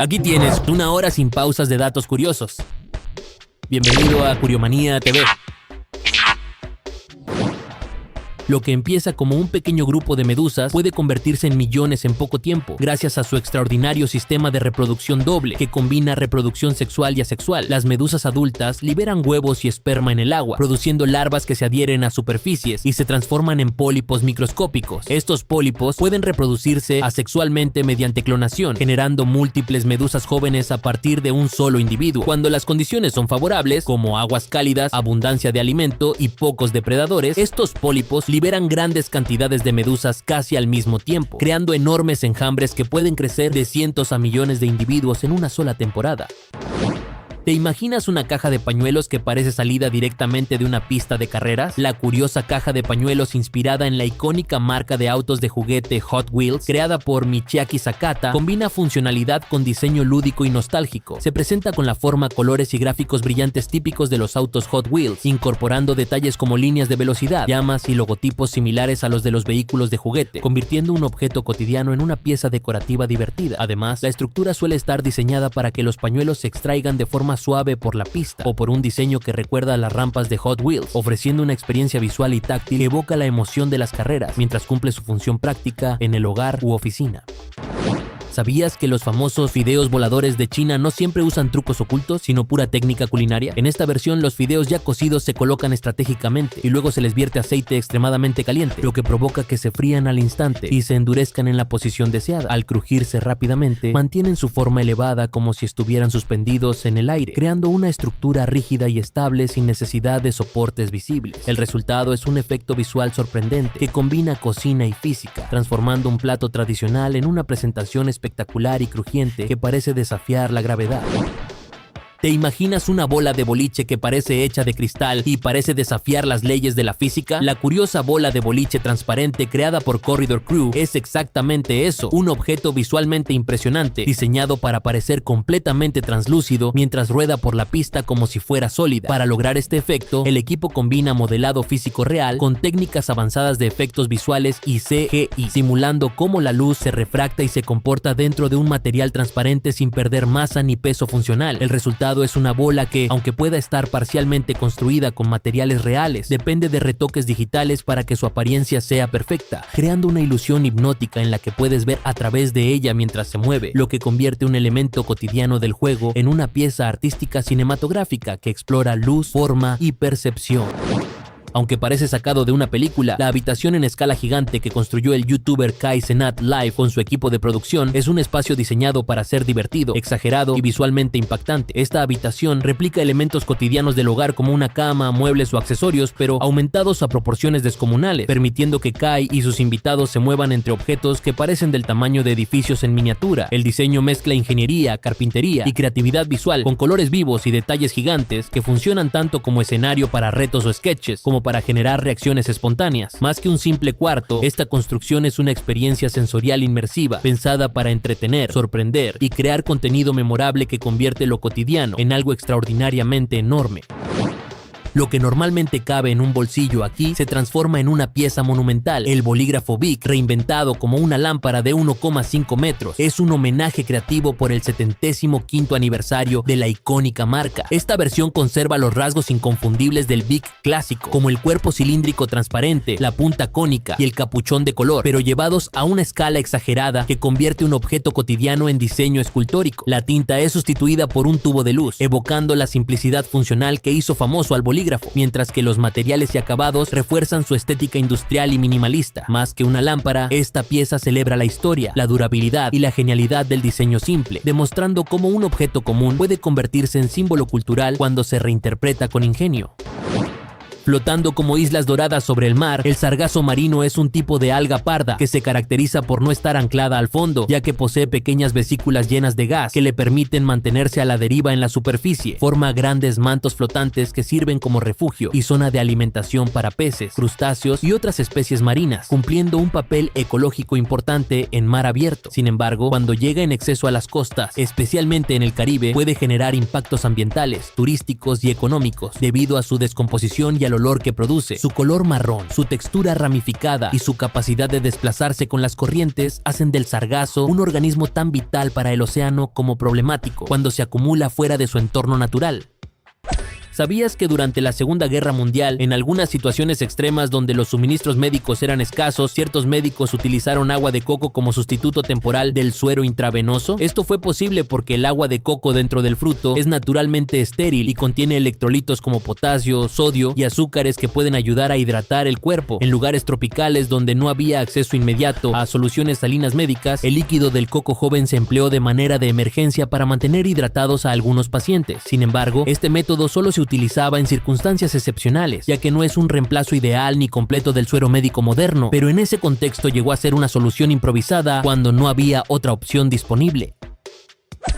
Aquí tienes una hora sin pausas de datos curiosos. Bienvenido a Curiomanía TV. Lo que empieza como un pequeño grupo de medusas puede convertirse en millones en poco tiempo, gracias a su extraordinario sistema de reproducción doble, que combina reproducción sexual y asexual. Las medusas adultas liberan huevos y esperma en el agua, produciendo larvas que se adhieren a superficies y se transforman en pólipos microscópicos. Estos pólipos pueden reproducirse asexualmente mediante clonación, generando múltiples medusas jóvenes a partir de un solo individuo. Cuando las condiciones son favorables, como aguas cálidas, abundancia de alimento y pocos depredadores, estos pólipos liberan grandes cantidades de medusas casi al mismo tiempo, creando enormes enjambres que pueden crecer de cientos a millones de individuos en una sola temporada. ¿Te imaginas una caja de pañuelos que parece salida directamente de una pista de carreras? La curiosa caja de pañuelos, inspirada en la icónica marca de autos de juguete Hot Wheels, creada por Michiaki Sakata, combina funcionalidad con diseño lúdico y nostálgico. Se presenta con la forma, colores y gráficos brillantes típicos de los autos Hot Wheels, incorporando detalles como líneas de velocidad, llamas y logotipos similares a los de los vehículos de juguete, convirtiendo un objeto cotidiano en una pieza decorativa divertida. Además, la estructura suele estar diseñada para que los pañuelos se extraigan de forma suave por la pista o por un diseño que recuerda a las rampas de Hot Wheels, ofreciendo una experiencia visual y táctil que evoca la emoción de las carreras mientras cumple su función práctica en el hogar u oficina. ¿Sabías que los famosos fideos voladores de China no siempre usan trucos ocultos, sino pura técnica culinaria? En esta versión, los fideos ya cocidos se colocan estratégicamente y luego se les vierte aceite extremadamente caliente, lo que provoca que se frían al instante y se endurezcan en la posición deseada. Al crujirse rápidamente, mantienen su forma elevada como si estuvieran suspendidos en el aire, creando una estructura rígida y estable sin necesidad de soportes visibles. El resultado es un efecto visual sorprendente que combina cocina y física, transformando un plato tradicional en una presentación espectacular y crujiente que parece desafiar la gravedad. ¿Te imaginas una bola de boliche que parece hecha de cristal y parece desafiar las leyes de la física? La curiosa bola de boliche transparente creada por Corridor Crew es exactamente eso, un objeto visualmente impresionante, diseñado para parecer completamente translúcido mientras rueda por la pista como si fuera sólida. Para lograr este efecto, el equipo combina modelado físico real con técnicas avanzadas de efectos visuales y CGI, simulando cómo la luz se refracta y se comporta dentro de un material transparente sin perder masa ni peso funcional. El resultado es una bola que, aunque pueda estar parcialmente construida con materiales reales, depende de retoques digitales para que su apariencia sea perfecta, creando una ilusión hipnótica en la que puedes ver a través de ella mientras se mueve, lo que convierte un elemento cotidiano del juego en una pieza artística cinematográfica que explora luz, forma y percepción. Aunque parece sacado de una película, la habitación en escala gigante que construyó el youtuber Kai Cenat Live con su equipo de producción es un espacio diseñado para ser divertido, exagerado y visualmente impactante. Esta habitación replica elementos cotidianos del hogar como una cama, muebles o accesorios, pero aumentados a proporciones descomunales, permitiendo que Kai y sus invitados se muevan entre objetos que parecen del tamaño de edificios en miniatura. El diseño mezcla ingeniería, carpintería y creatividad visual con colores vivos y detalles gigantes que funcionan tanto como escenario para retos o sketches, como para generar reacciones espontáneas. Más que un simple cuarto, esta construcción es una experiencia sensorial inmersiva, pensada para entretener, sorprender y crear contenido memorable que convierte lo cotidiano en algo extraordinariamente enorme. Lo que normalmente cabe en un bolsillo aquí se transforma en una pieza monumental. El bolígrafo Bic, reinventado como una lámpara de 1,5 metros, es un homenaje creativo por el 75º aniversario de la icónica marca. Esta versión conserva los rasgos inconfundibles del Bic clásico, como el cuerpo cilíndrico transparente, la punta cónica y el capuchón de color, pero llevados a una escala exagerada que convierte un objeto cotidiano en diseño escultórico. La tinta es sustituida por un tubo de luz, evocando la simplicidad funcional que hizo famoso al bolígrafo, mientras que los materiales y acabados refuerzan su estética industrial y minimalista. Más que una lámpara, esta pieza celebra la historia, la durabilidad y la genialidad del diseño simple, demostrando cómo un objeto común puede convertirse en símbolo cultural cuando se reinterpreta con ingenio. Flotando como islas doradas sobre el mar, el sargazo marino es un tipo de alga parda que se caracteriza por no estar anclada al fondo, ya que posee pequeñas vesículas llenas de gas que le permiten mantenerse a la deriva en la superficie. Forma grandes mantos flotantes que sirven como refugio y zona de alimentación para peces, crustáceos y otras especies marinas, cumpliendo un papel ecológico importante en mar abierto. Sin embargo, cuando llega en exceso a las costas, especialmente en el Caribe, puede generar impactos ambientales, turísticos y económicos debido a su descomposición y a al olor que produce. Su color marrón, su textura ramificada y su capacidad de desplazarse con las corrientes hacen del sargazo un organismo tan vital para el océano como problemático cuando se acumula fuera de su entorno natural. ¿Sabías que durante la Segunda Guerra Mundial, en algunas situaciones extremas donde los suministros médicos eran escasos, ciertos médicos utilizaron agua de coco como sustituto temporal del suero intravenoso? Esto fue posible porque el agua de coco dentro del fruto es naturalmente estéril y contiene electrolitos como potasio, sodio y azúcares que pueden ayudar a hidratar el cuerpo. En lugares tropicales donde no había acceso inmediato a soluciones salinas médicas, el líquido del coco joven se empleó de manera de emergencia para mantener hidratados a algunos pacientes. Sin embargo, este método solo se utilizaba en circunstancias excepcionales, ya que no es un reemplazo ideal ni completo del suero médico moderno, pero en ese contexto llegó a ser una solución improvisada cuando no había otra opción disponible.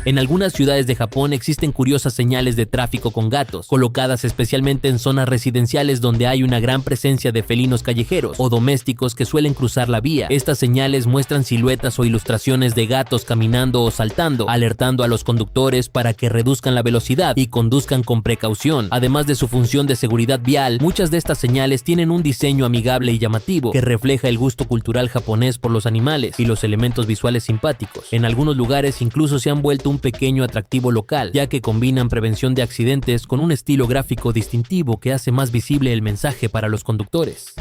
En algunas ciudades de Japón existen curiosas señales de tráfico con gatos, colocadas especialmente en zonas residenciales donde hay una gran presencia de felinos callejeros o domésticos que suelen cruzar la vía. Estas señales muestran siluetas o ilustraciones de gatos caminando o saltando, alertando a los conductores para que reduzcan la velocidad y conduzcan con precaución. Además de su función de seguridad vial, muchas de estas señales tienen un diseño amigable y llamativo que refleja el gusto cultural japonés por los animales y los elementos visuales simpáticos. En algunos lugares incluso se han vuelto un pequeño atractivo local, ya que combinan prevención de accidentes con un estilo gráfico distintivo que hace más visible el mensaje para los conductores.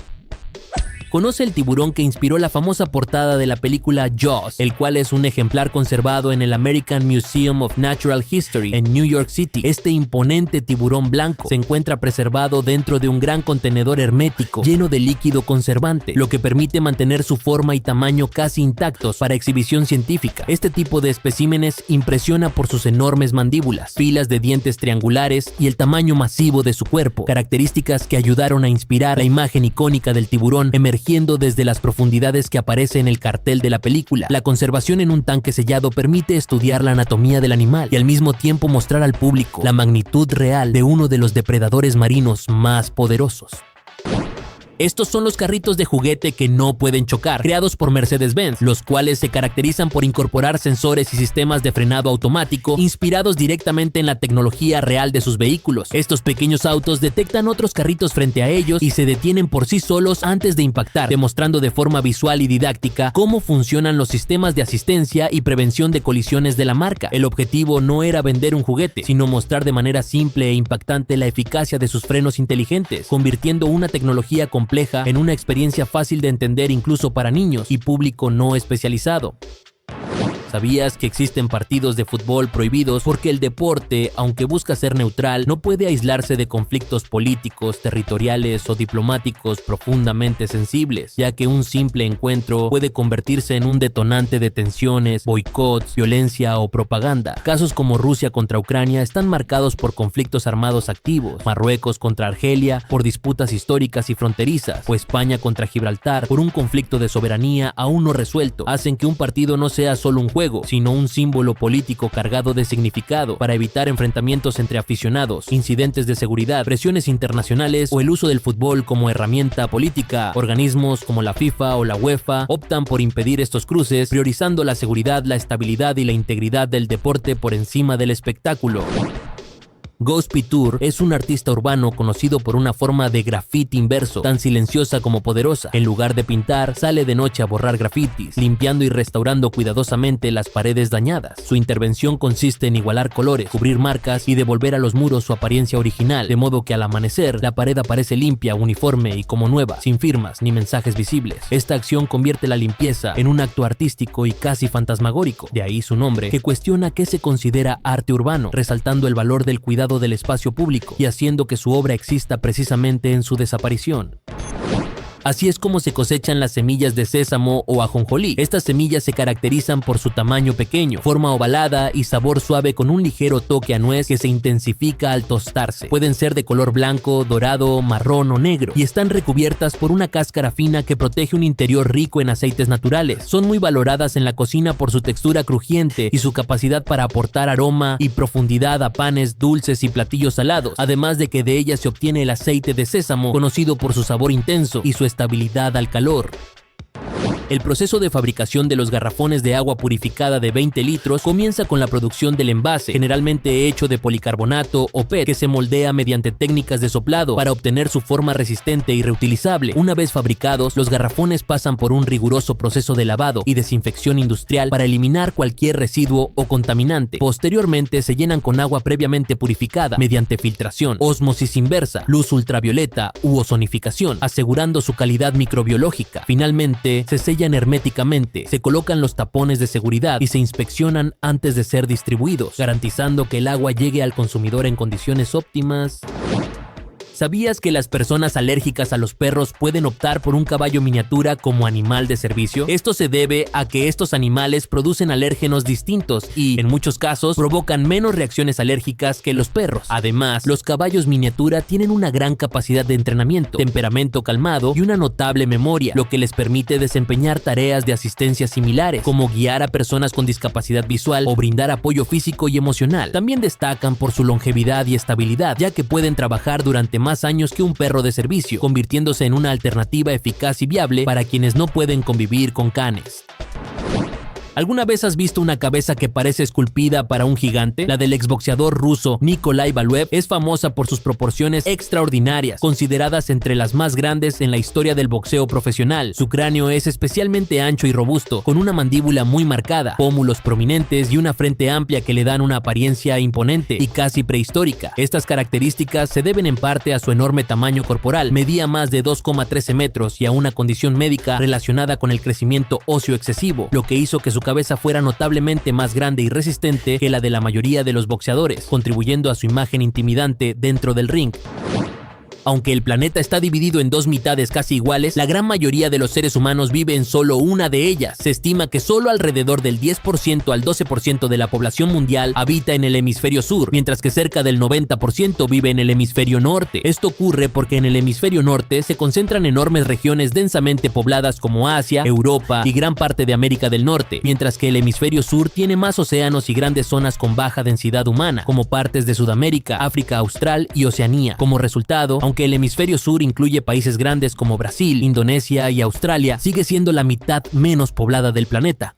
Conoce el tiburón que inspiró la famosa portada de la película Jaws, el cual es un ejemplar conservado en el American Museum of Natural History en New York City. Este imponente tiburón blanco se encuentra preservado dentro de un gran contenedor hermético lleno de líquido conservante, lo que permite mantener su forma y tamaño casi intactos para exhibición científica. Este tipo de especímenes impresiona por sus enormes mandíbulas, filas de dientes triangulares y el tamaño masivo de su cuerpo, características que ayudaron a inspirar la imagen icónica del tiburón emergiendo desde las profundidades que aparece en el cartel de la película. La conservación en un tanque sellado permite estudiar la anatomía del animal y al mismo tiempo mostrar al público la magnitud real de uno de los depredadores marinos más poderosos. Estos son los carritos de juguete que no pueden chocar, creados por Mercedes-Benz, los cuales se caracterizan por incorporar sensores y sistemas de frenado automático inspirados directamente en la tecnología real de sus vehículos. Estos pequeños autos detectan otros carritos frente a ellos y se detienen por sí solos antes de impactar, demostrando de forma visual y didáctica cómo funcionan los sistemas de asistencia y prevención de colisiones de la marca. El objetivo no era vender un juguete, sino mostrar de manera simple e impactante la eficacia de sus frenos inteligentes, convirtiendo una tecnología compleja en una experiencia fácil de entender incluso para niños y público no especializado. ¿Sabías que existen partidos de fútbol prohibidos porque el deporte, aunque busca ser neutral, no puede aislarse de conflictos políticos, territoriales o diplomáticos profundamente sensibles, ya que un simple encuentro puede convertirse en un detonante de tensiones, boicots, violencia o propaganda? Casos como Rusia contra Ucrania están marcados por conflictos armados activos, Marruecos contra Argelia por disputas históricas y fronterizas, o España contra Gibraltar por un conflicto de soberanía aún no resuelto. Hacen que un partido no sea solo un juego, sino un símbolo político cargado de significado para evitar enfrentamientos entre aficionados, incidentes de seguridad, presiones internacionales o el uso del fútbol como herramienta política. Organismos como la FIFA o la UEFA optan por impedir estos cruces, priorizando la seguridad, la estabilidad y la integridad del deporte por encima del espectáculo. Ghost Picture es un artista urbano conocido por una forma de graffiti inverso, tan silenciosa como poderosa. En lugar de pintar, sale de noche a borrar grafitis, limpiando y restaurando cuidadosamente las paredes dañadas. Su intervención consiste en igualar colores, cubrir marcas y devolver a los muros su apariencia original, de modo que al amanecer, la pared aparece limpia, uniforme y como nueva, sin firmas ni mensajes visibles. Esta acción convierte la limpieza en un acto artístico y casi fantasmagórico, de ahí su nombre, que cuestiona qué se considera arte urbano, resaltando el valor del cuidado del espacio público y haciendo que su obra exista precisamente en su desaparición. Así es como se cosechan las semillas de sésamo o ajonjolí. Estas semillas se caracterizan por su tamaño pequeño, forma ovalada y sabor suave con un ligero toque a nuez que se intensifica al tostarse. Pueden ser de color blanco, dorado, marrón o negro y están recubiertas por una cáscara fina que protege un interior rico en aceites naturales. Son muy valoradas en la cocina por su textura crujiente y su capacidad para aportar aroma y profundidad a panes, dulces y platillos salados, además de que de ellas se obtiene el aceite de sésamo, conocido por su sabor intenso y su estabilidad al calor. El proceso de fabricación de los garrafones de agua purificada de 20 litros comienza con la producción del envase, generalmente hecho de policarbonato o PET, que se moldea mediante técnicas de soplado para obtener su forma resistente y reutilizable. Una vez fabricados, los garrafones pasan por un riguroso proceso de lavado y desinfección industrial para eliminar cualquier residuo o contaminante. Posteriormente se llenan con agua previamente purificada mediante filtración, ósmosis inversa, luz ultravioleta u ozonificación, asegurando su calidad microbiológica. Finalmente, se sellan herméticamente, se colocan los tapones de seguridad y se inspeccionan antes de ser distribuidos, garantizando que el agua llegue al consumidor en condiciones óptimas. ¿Sabías que las personas alérgicas a los perros pueden optar por un caballo miniatura como animal de servicio? Esto se debe a que estos animales producen alérgenos distintos y, en muchos casos, provocan menos reacciones alérgicas que los perros. Además, los caballos miniatura tienen una gran capacidad de entrenamiento, temperamento calmado y una notable memoria, lo que les permite desempeñar tareas de asistencia similares, como guiar a personas con discapacidad visual o brindar apoyo físico y emocional. También destacan por su longevidad y estabilidad, ya que pueden trabajar durante más años que un perro de servicio, convirtiéndose en una alternativa eficaz y viable para quienes no pueden convivir con canes. ¿Alguna vez has visto una cabeza que parece esculpida para un gigante? La del exboxeador ruso Nikolai Valuev es famosa por sus proporciones extraordinarias, consideradas entre las más grandes en la historia del boxeo profesional. Su cráneo es especialmente ancho y robusto, con una mandíbula muy marcada, pómulos prominentes y una frente amplia que le dan una apariencia imponente y casi prehistórica. Estas características se deben en parte a su enorme tamaño corporal, medía más de 2,13 metros y a una condición médica relacionada con el crecimiento óseo excesivo, lo que hizo que su cabeza fuera notablemente más grande y resistente que la de la mayoría de los boxeadores, contribuyendo a su imagen intimidante dentro del ring. Aunque el planeta está dividido en dos mitades casi iguales, la gran mayoría de los seres humanos vive en solo una de ellas. Se estima que solo alrededor del 10% al 12% de la población mundial habita en el hemisferio sur, mientras que cerca del 90% vive en el hemisferio norte. Esto ocurre porque en el hemisferio norte se concentran enormes regiones densamente pobladas como Asia, Europa y gran parte de América del Norte, mientras que el hemisferio sur tiene más océanos y grandes zonas con baja densidad humana, como partes de Sudamérica, África Austral y Oceanía. Como resultado, aunque el hemisferio sur incluye países grandes como Brasil, Indonesia y Australia, sigue siendo la mitad menos poblada del planeta.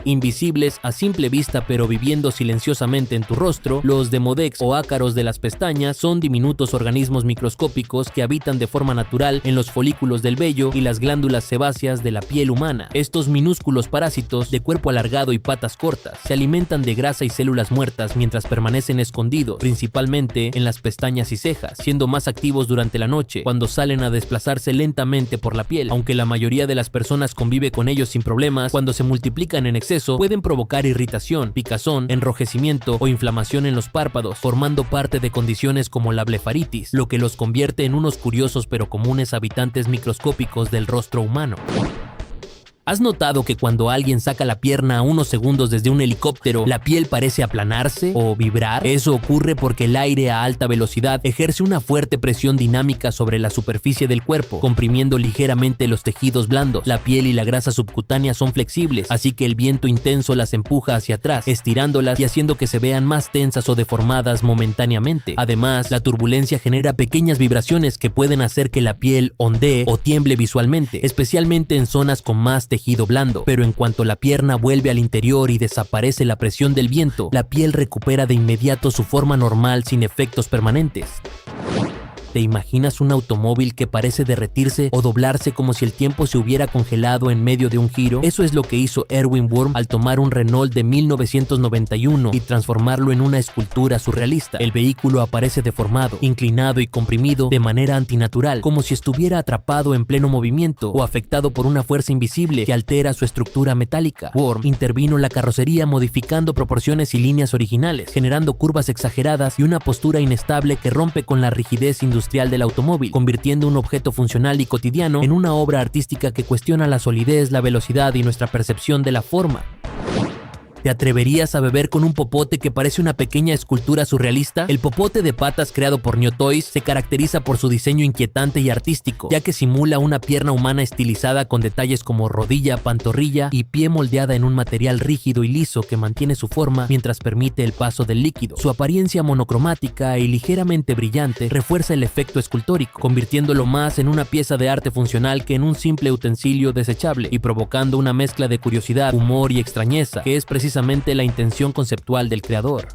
Invisibles a simple vista pero viviendo silenciosamente en tu rostro, los demodex o ácaros de las pestañas son diminutos organismos microscópicos que habitan de forma natural en los folículos del vello y las glándulas sebáceas de la piel humana. Estos minúsculos parásitos, de cuerpo alargado y patas cortas, se alimentan de grasa y células muertas mientras permanecen escondidos, principalmente en las pestañas y cejas, siendo más activos durante la noche, cuando salen a desplazarse lentamente por la piel. Aunque la mayoría de las personas convive con ellos sin problemas, cuando se multiplican en exceso pueden provocar irritación, picazón, enrojecimiento o inflamación en los párpados, formando parte de condiciones como la blefaritis, lo que los convierte en unos curiosos pero comunes habitantes microscópicos del rostro humano. ¿Has notado que cuando alguien saca la pierna a unos segundos desde un helicóptero, la piel parece aplanarse o vibrar? Eso ocurre porque el aire a alta velocidad ejerce una fuerte presión dinámica sobre la superficie del cuerpo, comprimiendo ligeramente los tejidos blandos. La piel y la grasa subcutánea son flexibles, así que el viento intenso las empuja hacia atrás, estirándolas y haciendo que se vean más tensas o deformadas momentáneamente. Además, la turbulencia genera pequeñas vibraciones que pueden hacer que la piel ondee o tiemble visualmente, especialmente en zonas con más tejido blando, pero en cuanto la pierna vuelve al interior y desaparece la presión del viento, la piel recupera de inmediato su forma normal sin efectos permanentes. ¿Te imaginas un automóvil que parece derretirse o doblarse como si el tiempo se hubiera congelado en medio de un giro? Eso es lo que hizo Erwin Wurm al tomar un Renault de 1991 y transformarlo en una escultura surrealista. El vehículo aparece deformado, inclinado y comprimido de manera antinatural, como si estuviera atrapado en pleno movimiento o afectado por una fuerza invisible que altera su estructura metálica. Wurm intervino en la carrocería modificando proporciones y líneas originales, generando curvas exageradas y una postura inestable que rompe con la rigidez industrial del automóvil, convirtiendo un objeto funcional y cotidiano en una obra artística que cuestiona la solidez, la velocidad y nuestra percepción de la forma. ¿Te atreverías a beber con un popote que parece una pequeña escultura surrealista? El popote de patas creado por New Toys se caracteriza por su diseño inquietante y artístico, ya que simula una pierna humana estilizada con detalles como rodilla, pantorrilla y pie moldeada en un material rígido y liso que mantiene su forma mientras permite el paso del líquido. Su apariencia monocromática y ligeramente brillante refuerza el efecto escultórico, convirtiéndolo más en una pieza de arte funcional que en un simple utensilio desechable y provocando una mezcla de curiosidad, humor y extrañeza, que es precisamente la intención conceptual del creador.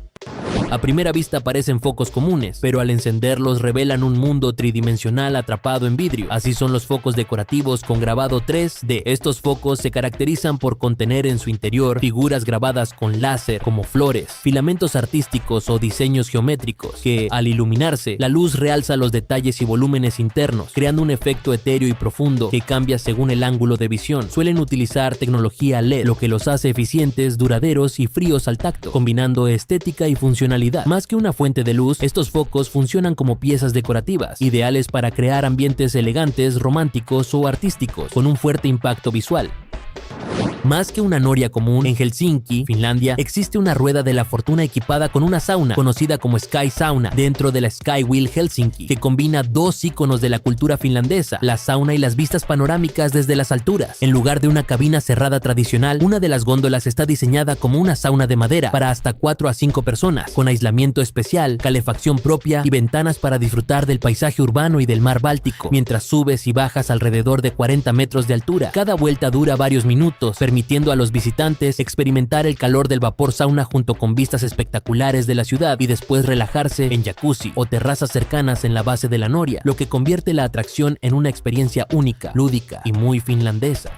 A primera vista parecen focos comunes, pero al encenderlos revelan un mundo tridimensional atrapado en vidrio. Así son los focos decorativos con grabado 3D. Estos focos se caracterizan por contener en su interior figuras grabadas con láser, como flores, filamentos artísticos o diseños geométricos, que al iluminarse, la luz realza los detalles y volúmenes internos, creando un efecto etéreo y profundo que cambia según el ángulo de visión. Suelen utilizar tecnología LED, lo que los hace eficientes, duraderos y fríos al tacto, combinando estética y funcionalidad. Más que una fuente de luz, estos focos funcionan como piezas decorativas, ideales para crear ambientes elegantes, románticos o artísticos, con un fuerte impacto visual. Más que una noria común, en Helsinki, Finlandia, existe una rueda de la fortuna equipada con una sauna, conocida como Sky Sauna, dentro de la Sky Wheel Helsinki, que combina dos íconos de la cultura finlandesa, la sauna y las vistas panorámicas desde las alturas. En lugar de una cabina cerrada tradicional, una de las góndolas está diseñada como una sauna de madera para hasta 4 a 5 personas, con aislamiento especial, calefacción propia y ventanas para disfrutar del paisaje urbano y del mar Báltico, mientras subes y bajas alrededor de 40 metros de altura. Cada vuelta dura varios minutos, permitiendo a los visitantes experimentar el calor del vapor sauna junto con vistas espectaculares de la ciudad y después relajarse en jacuzzi o terrazas cercanas en la base de la noria, lo que convierte la atracción en una experiencia única, lúdica y muy finlandesa.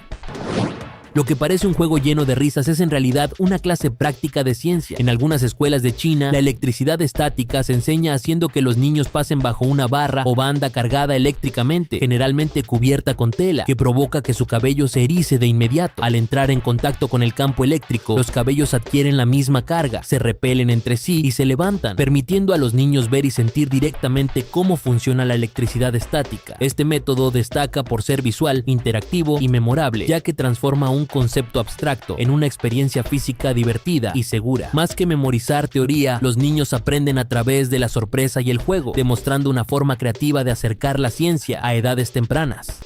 Lo que parece un juego lleno de risas es en realidad una clase práctica de ciencia. En algunas escuelas de China, la electricidad estática se enseña haciendo que los niños pasen bajo una barra o banda cargada eléctricamente, generalmente cubierta con tela, que provoca que su cabello se erice de inmediato. Al entrar en contacto con el campo eléctrico, los cabellos adquieren la misma carga, se repelen entre sí y se levantan, permitiendo a los niños ver y sentir directamente cómo funciona la electricidad estática. Este método destaca por ser visual, interactivo y memorable, ya que transforma un concepto abstracto en una experiencia física divertida y segura. Más que memorizar teoría, los niños aprenden a través de la sorpresa y el juego, demostrando una forma creativa de acercar la ciencia a edades tempranas.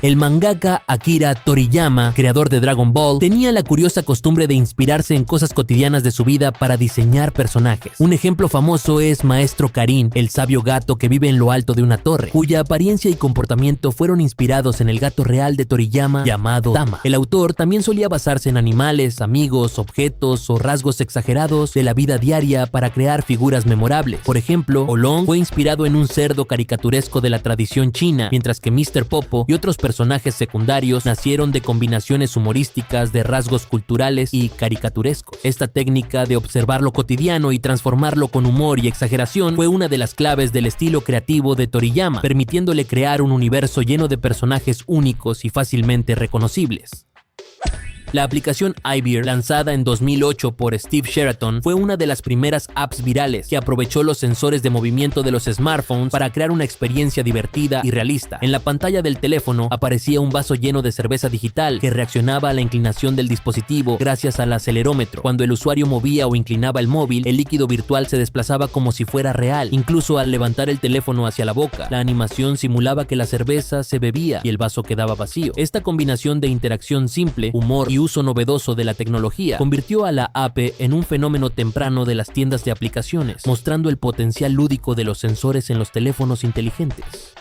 El mangaka Akira Toriyama, creador de Dragon Ball, tenía la curiosa costumbre de inspirarse en cosas cotidianas de su vida para diseñar personajes. Un ejemplo famoso es Maestro Karin, el sabio gato que vive en lo alto de una torre, cuya apariencia y comportamiento fueron inspirados en el gato real de Toriyama llamado Tama. El autor también solía basarse en animales, amigos, objetos o rasgos exagerados de la vida diaria para crear figuras memorables. Por ejemplo, Olong fue inspirado en un cerdo caricaturesco de la tradición china, mientras que Mr. Popo y otros personajes secundarios nacieron de combinaciones humorísticas de rasgos culturales y caricaturescos. Esta técnica de observar lo cotidiano y transformarlo con humor y exageración fue una de las claves del estilo creativo de Toriyama, permitiéndole crear un universo lleno de personajes únicos y fácilmente reconocibles. La aplicación iBeer, lanzada en 2008 por Steve Sheraton, fue una de las primeras apps virales que aprovechó los sensores de movimiento de los smartphones para crear una experiencia divertida y realista. En la pantalla del teléfono aparecía un vaso lleno de cerveza digital que reaccionaba a la inclinación del dispositivo gracias al acelerómetro. Cuando el usuario movía o inclinaba el móvil, el líquido virtual se desplazaba como si fuera real. Incluso al levantar el teléfono hacia la boca, la animación simulaba que la cerveza se bebía y el vaso quedaba vacío. Esta combinación de interacción simple, humor y uso novedoso de la tecnología convirtió a la app en un fenómeno temprano de las tiendas de aplicaciones, mostrando el potencial lúdico de los sensores en los teléfonos inteligentes.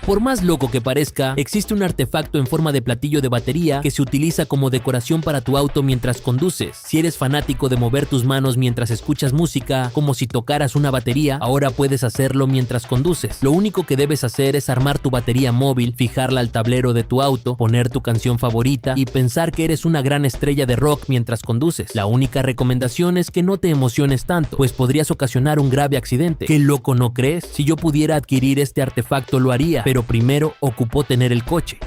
Por más loco que parezca, existe un artefacto en forma de platillo de batería que se utiliza como decoración para tu auto mientras conduces. Si eres fanático de mover tus manos mientras escuchas música, como si tocaras una batería, ahora puedes hacerlo mientras conduces. Lo único que debes hacer es armar tu batería móvil, fijarla al tablero de tu auto, poner tu canción favorita y pensar que eres una gran estrella de rock mientras conduces. La única recomendación es que no te emociones tanto, pues podrías ocasionar un grave accidente. ¿Qué loco no crees? Si yo pudiera adquirir este artefacto lo haría, pero primero ocupó tener el coche.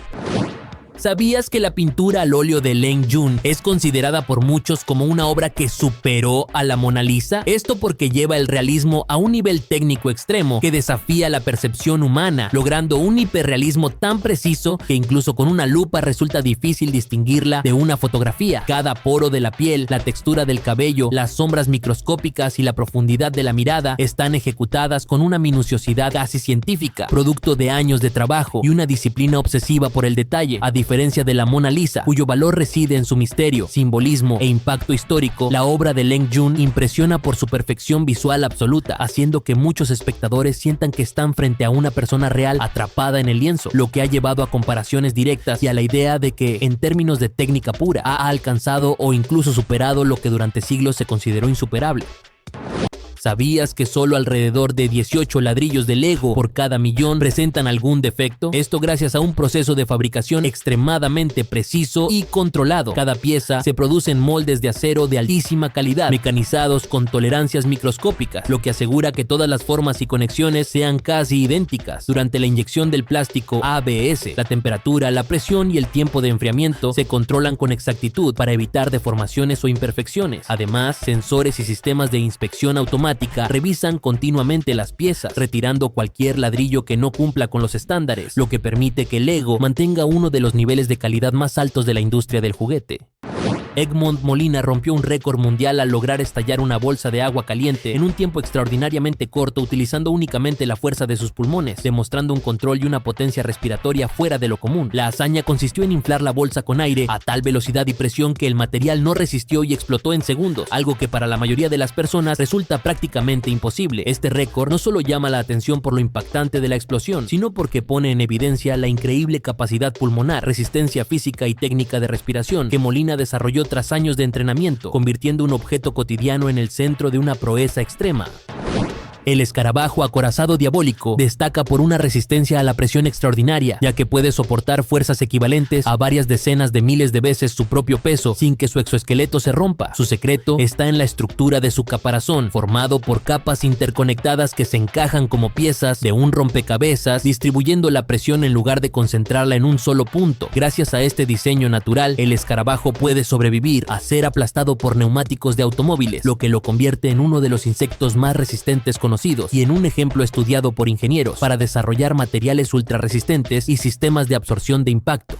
¿Sabías que la pintura al óleo de Leng Jun es considerada por muchos como una obra que superó a la Mona Lisa? Esto porque lleva el realismo a un nivel técnico extremo que desafía la percepción humana, logrando un hiperrealismo tan preciso que incluso con una lupa resulta difícil distinguirla de una fotografía. Cada poro de la piel, la textura del cabello, las sombras microscópicas y la profundidad de la mirada están ejecutadas con una minuciosidad casi científica, producto de años de trabajo y una disciplina obsesiva por el detalle. A diferencia de la Mona Lisa, cuyo valor reside en su misterio, simbolismo e impacto histórico, la obra de Leng Jun impresiona por su perfección visual absoluta, haciendo que muchos espectadores sientan que están frente a una persona real atrapada en el lienzo, lo que ha llevado a comparaciones directas y a la idea de que, en términos de técnica pura, ha alcanzado o incluso superado lo que durante siglos se consideró insuperable. ¿Sabías que solo alrededor de 18 ladrillos de Lego por cada millón presentan algún defecto? Esto gracias a un proceso de fabricación extremadamente preciso y controlado. Cada pieza se produce en moldes de acero de altísima calidad, mecanizados con tolerancias microscópicas, lo que asegura que todas las formas y conexiones sean casi idénticas. Durante la inyección del plástico ABS, la temperatura, la presión y el tiempo de enfriamiento se controlan con exactitud para evitar deformaciones o imperfecciones. Además, sensores y sistemas de inspección automática revisan continuamente las piezas, retirando cualquier ladrillo que no cumpla con los estándares, lo que permite que Lego mantenga uno de los niveles de calidad más altos de la industria del juguete. Egmont Molina rompió un récord mundial al lograr estallar una bolsa de agua caliente en un tiempo extraordinariamente corto utilizando únicamente la fuerza de sus pulmones, demostrando un control y una potencia respiratoria fuera de lo común. La hazaña consistió en inflar la bolsa con aire a tal velocidad y presión que el material no resistió y explotó en segundos, algo que para la mayoría de las personas resulta prácticamente imposible. Este récord no solo llama la atención por lo impactante de la explosión, sino porque pone en evidencia la increíble capacidad pulmonar, resistencia física y técnica de respiración que Molina desarrolló tras años de entrenamiento, convirtiendo un objeto cotidiano en el centro de una proeza extrema. El escarabajo acorazado diabólico destaca por una resistencia a la presión extraordinaria, ya que puede soportar fuerzas equivalentes a varias decenas de miles de veces su propio peso sin que su exoesqueleto se rompa. Su secreto está en la estructura de su caparazón, formado por capas interconectadas que se encajan como piezas de un rompecabezas, distribuyendo la presión en lugar de concentrarla en un solo punto. Gracias a este diseño natural, el escarabajo puede sobrevivir a ser aplastado por neumáticos de automóviles, lo que lo convierte en uno de los insectos más resistentes conocidos y en un ejemplo estudiado por ingenieros para desarrollar materiales ultrarresistentes y sistemas de absorción de impacto.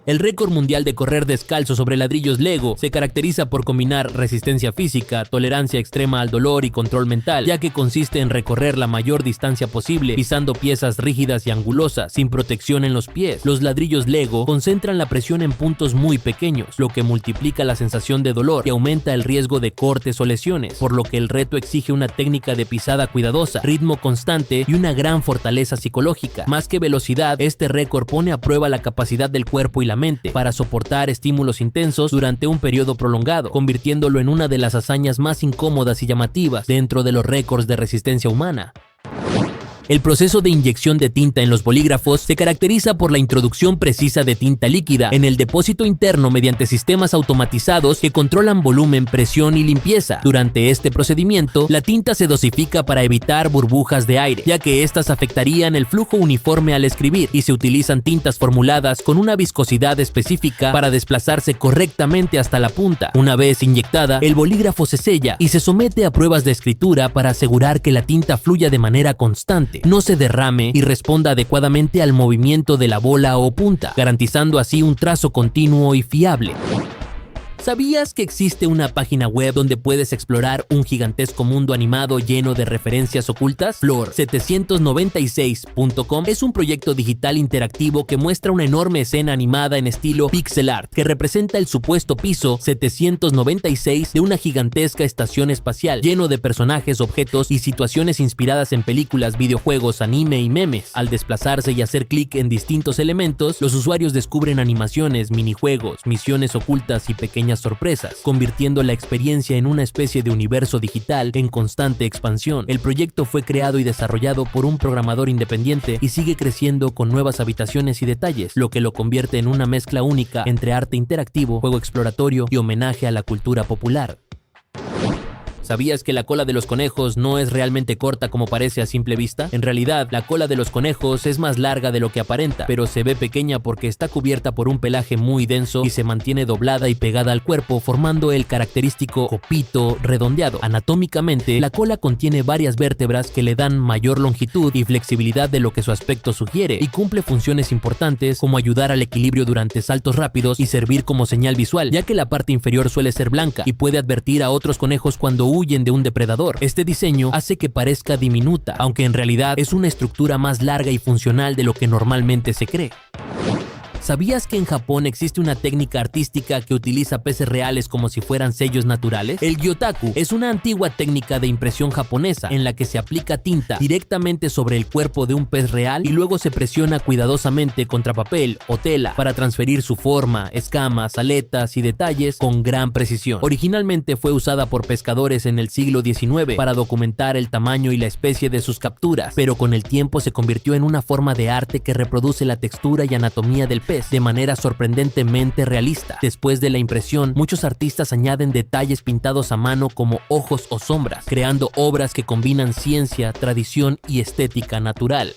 El récord mundial de correr descalzo sobre ladrillos Lego se caracteriza por combinar resistencia física, tolerancia extrema al dolor y control mental, ya que consiste en recorrer la mayor distancia posible pisando piezas rígidas y angulosas, sin protección en los pies. Los ladrillos Lego concentran la presión en puntos muy pequeños, lo que multiplica la sensación de dolor y aumenta el riesgo de cortes o lesiones, por lo que el reto exige una técnica de pisada cuidadosa, ritmo constante y una gran fortaleza psicológica. Más que velocidad, este récord pone a prueba la capacidad del cuerpo y la mente para soportar estímulos intensos durante un periodo prolongado, convirtiéndolo en una de las hazañas más incómodas y llamativas dentro de los récords de resistencia humana. El proceso de inyección de tinta en los bolígrafos se caracteriza por la introducción precisa de tinta líquida en el depósito interno mediante sistemas automatizados que controlan volumen, presión y limpieza. Durante este procedimiento, la tinta se dosifica para evitar burbujas de aire, ya que éstas afectarían el flujo uniforme al escribir, y se utilizan tintas formuladas con una viscosidad específica para desplazarse correctamente hasta la punta. Una vez inyectada, el bolígrafo se sella y se somete a pruebas de escritura para asegurar que la tinta fluya de manera constante, no se derrame y responda adecuadamente al movimiento de la bola o punta, garantizando así un trazo continuo y fiable. ¿Sabías que existe una página web donde puedes explorar un gigantesco mundo animado lleno de referencias ocultas? Floor796.com es un proyecto digital interactivo que muestra una enorme escena animada en estilo pixel art que representa el supuesto piso 796 de una gigantesca estación espacial, lleno de personajes, objetos y situaciones inspiradas en películas, videojuegos, anime y memes. Al desplazarse y hacer clic en distintos elementos, los usuarios descubren animaciones, minijuegos, misiones ocultas y pequeñas sorpresas, convirtiendo la experiencia en una especie de universo digital en constante expansión. El proyecto fue creado y desarrollado por un programador independiente y sigue creciendo con nuevas habitaciones y detalles, lo que lo convierte en una mezcla única entre arte interactivo, juego exploratorio y homenaje a la cultura popular. ¿Sabías que la cola de los conejos no es realmente corta como parece a simple vista? En realidad, la cola de los conejos es más larga de lo que aparenta, pero se ve pequeña porque está cubierta por un pelaje muy denso y se mantiene doblada y pegada al cuerpo, formando el característico copito redondeado. Anatómicamente, la cola contiene varias vértebras que le dan mayor longitud y flexibilidad de lo que su aspecto sugiere, y cumple funciones importantes como ayudar al equilibrio durante saltos rápidos y servir como señal visual, ya que la parte inferior suele ser blanca y puede advertir a otros conejos cuando huyen de un depredador. Este diseño hace que parezca diminuta, aunque en realidad es una estructura más larga y funcional de lo que normalmente se cree. ¿Sabías que en Japón existe una técnica artística que utiliza peces reales como si fueran sellos naturales? El gyotaku es una antigua técnica de impresión japonesa en la que se aplica tinta directamente sobre el cuerpo de un pez real y luego se presiona cuidadosamente contra papel o tela para transferir su forma, escamas, aletas y detalles con gran precisión. Originalmente fue usada por pescadores en el siglo XIX para documentar el tamaño y la especie de sus capturas, pero con el tiempo se convirtió en una forma de arte que reproduce la textura y anatomía del pez de manera sorprendentemente realista. Después de la impresión, muchos artistas añaden detalles pintados a mano como ojos o sombras, creando obras que combinan ciencia, tradición y estética natural.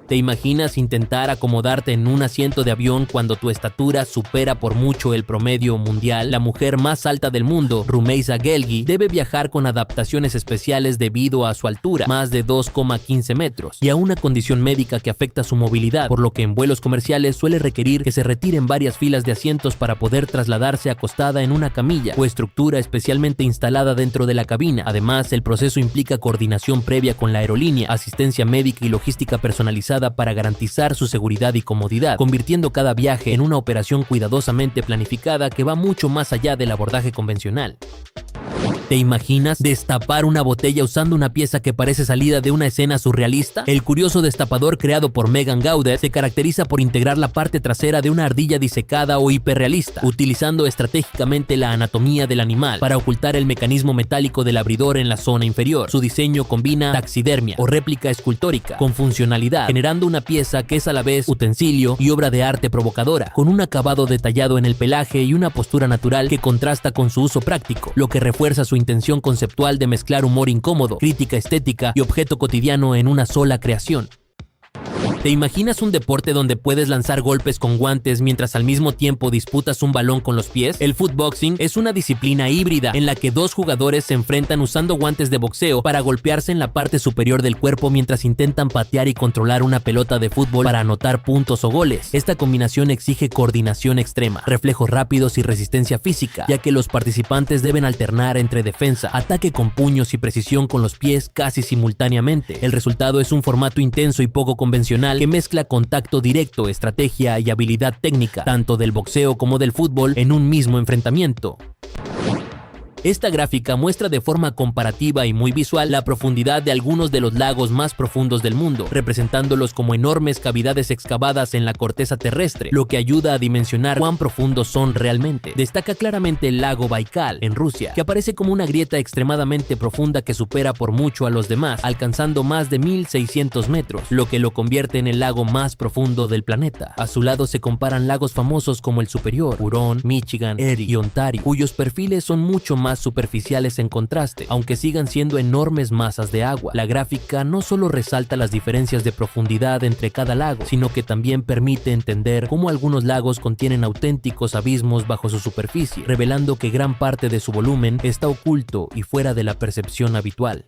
¿Te imaginas intentar acomodarte en un asiento de avión cuando tu estatura supera por mucho el promedio mundial? La mujer más alta del mundo, Rumeysa Gelgui, debe viajar con adaptaciones especiales debido a su altura, más de 2,15 metros, y a una condición médica que afecta su movilidad, por lo que en vuelos comerciales suele requerir que se retiren varias filas de asientos para poder trasladarse acostada en una camilla o estructura especialmente instalada dentro de la cabina. Además, el proceso implica coordinación previa con la aerolínea, asistencia médica y logística personalizada para garantizar su seguridad y comodidad, convirtiendo cada viaje en una operación cuidadosamente planificada que va mucho más allá del abordaje convencional. ¿Te imaginas destapar una botella usando una pieza que parece salida de una escena surrealista? El curioso destapador creado por Megan Gaudet se caracteriza por integrar la parte trasera de una ardilla disecada o hiperrealista, utilizando estratégicamente la anatomía del animal para ocultar el mecanismo metálico del abridor en la zona inferior. Su diseño combina taxidermia o réplica escultórica con funcionalidad, generando una pieza que es a la vez utensilio y obra de arte provocadora, con un acabado detallado en el pelaje y una postura natural que contrasta con su uso práctico, lo que refuerza su intención conceptual de mezclar humor incómodo, crítica estética y objeto cotidiano en una sola creación. ¿Te imaginas un deporte donde puedes lanzar golpes con guantes mientras al mismo tiempo disputas un balón con los pies? El footboxing es una disciplina híbrida en la que dos jugadores se enfrentan usando guantes de boxeo para golpearse en la parte superior del cuerpo mientras intentan patear y controlar una pelota de fútbol para anotar puntos o goles. Esta combinación exige coordinación extrema, reflejos rápidos y resistencia física, ya que los participantes deben alternar entre defensa, ataque con puños y precisión con los pies casi simultáneamente. El resultado es un formato intenso y poco convencional que mezcla contacto directo, estrategia y habilidad técnica, tanto del boxeo como del fútbol, en un mismo enfrentamiento. Esta gráfica muestra de forma comparativa y muy visual la profundidad de algunos de los lagos más profundos del mundo, representándolos como enormes cavidades excavadas en la corteza terrestre, lo que ayuda a dimensionar cuán profundos son realmente. Destaca claramente el lago Baikal, en Rusia, que aparece como una grieta extremadamente profunda que supera por mucho a los demás, alcanzando más de 1600 metros, lo que lo convierte en el lago más profundo del planeta. A su lado se comparan lagos famosos como el Superior, Huron, Michigan, Erie y Ontario, cuyos perfiles son mucho más superficiales en contraste, aunque sigan siendo enormes masas de agua. La gráfica no solo resalta las diferencias de profundidad entre cada lago, sino que también permite entender cómo algunos lagos contienen auténticos abismos bajo su superficie, revelando que gran parte de su volumen está oculto y fuera de la percepción habitual.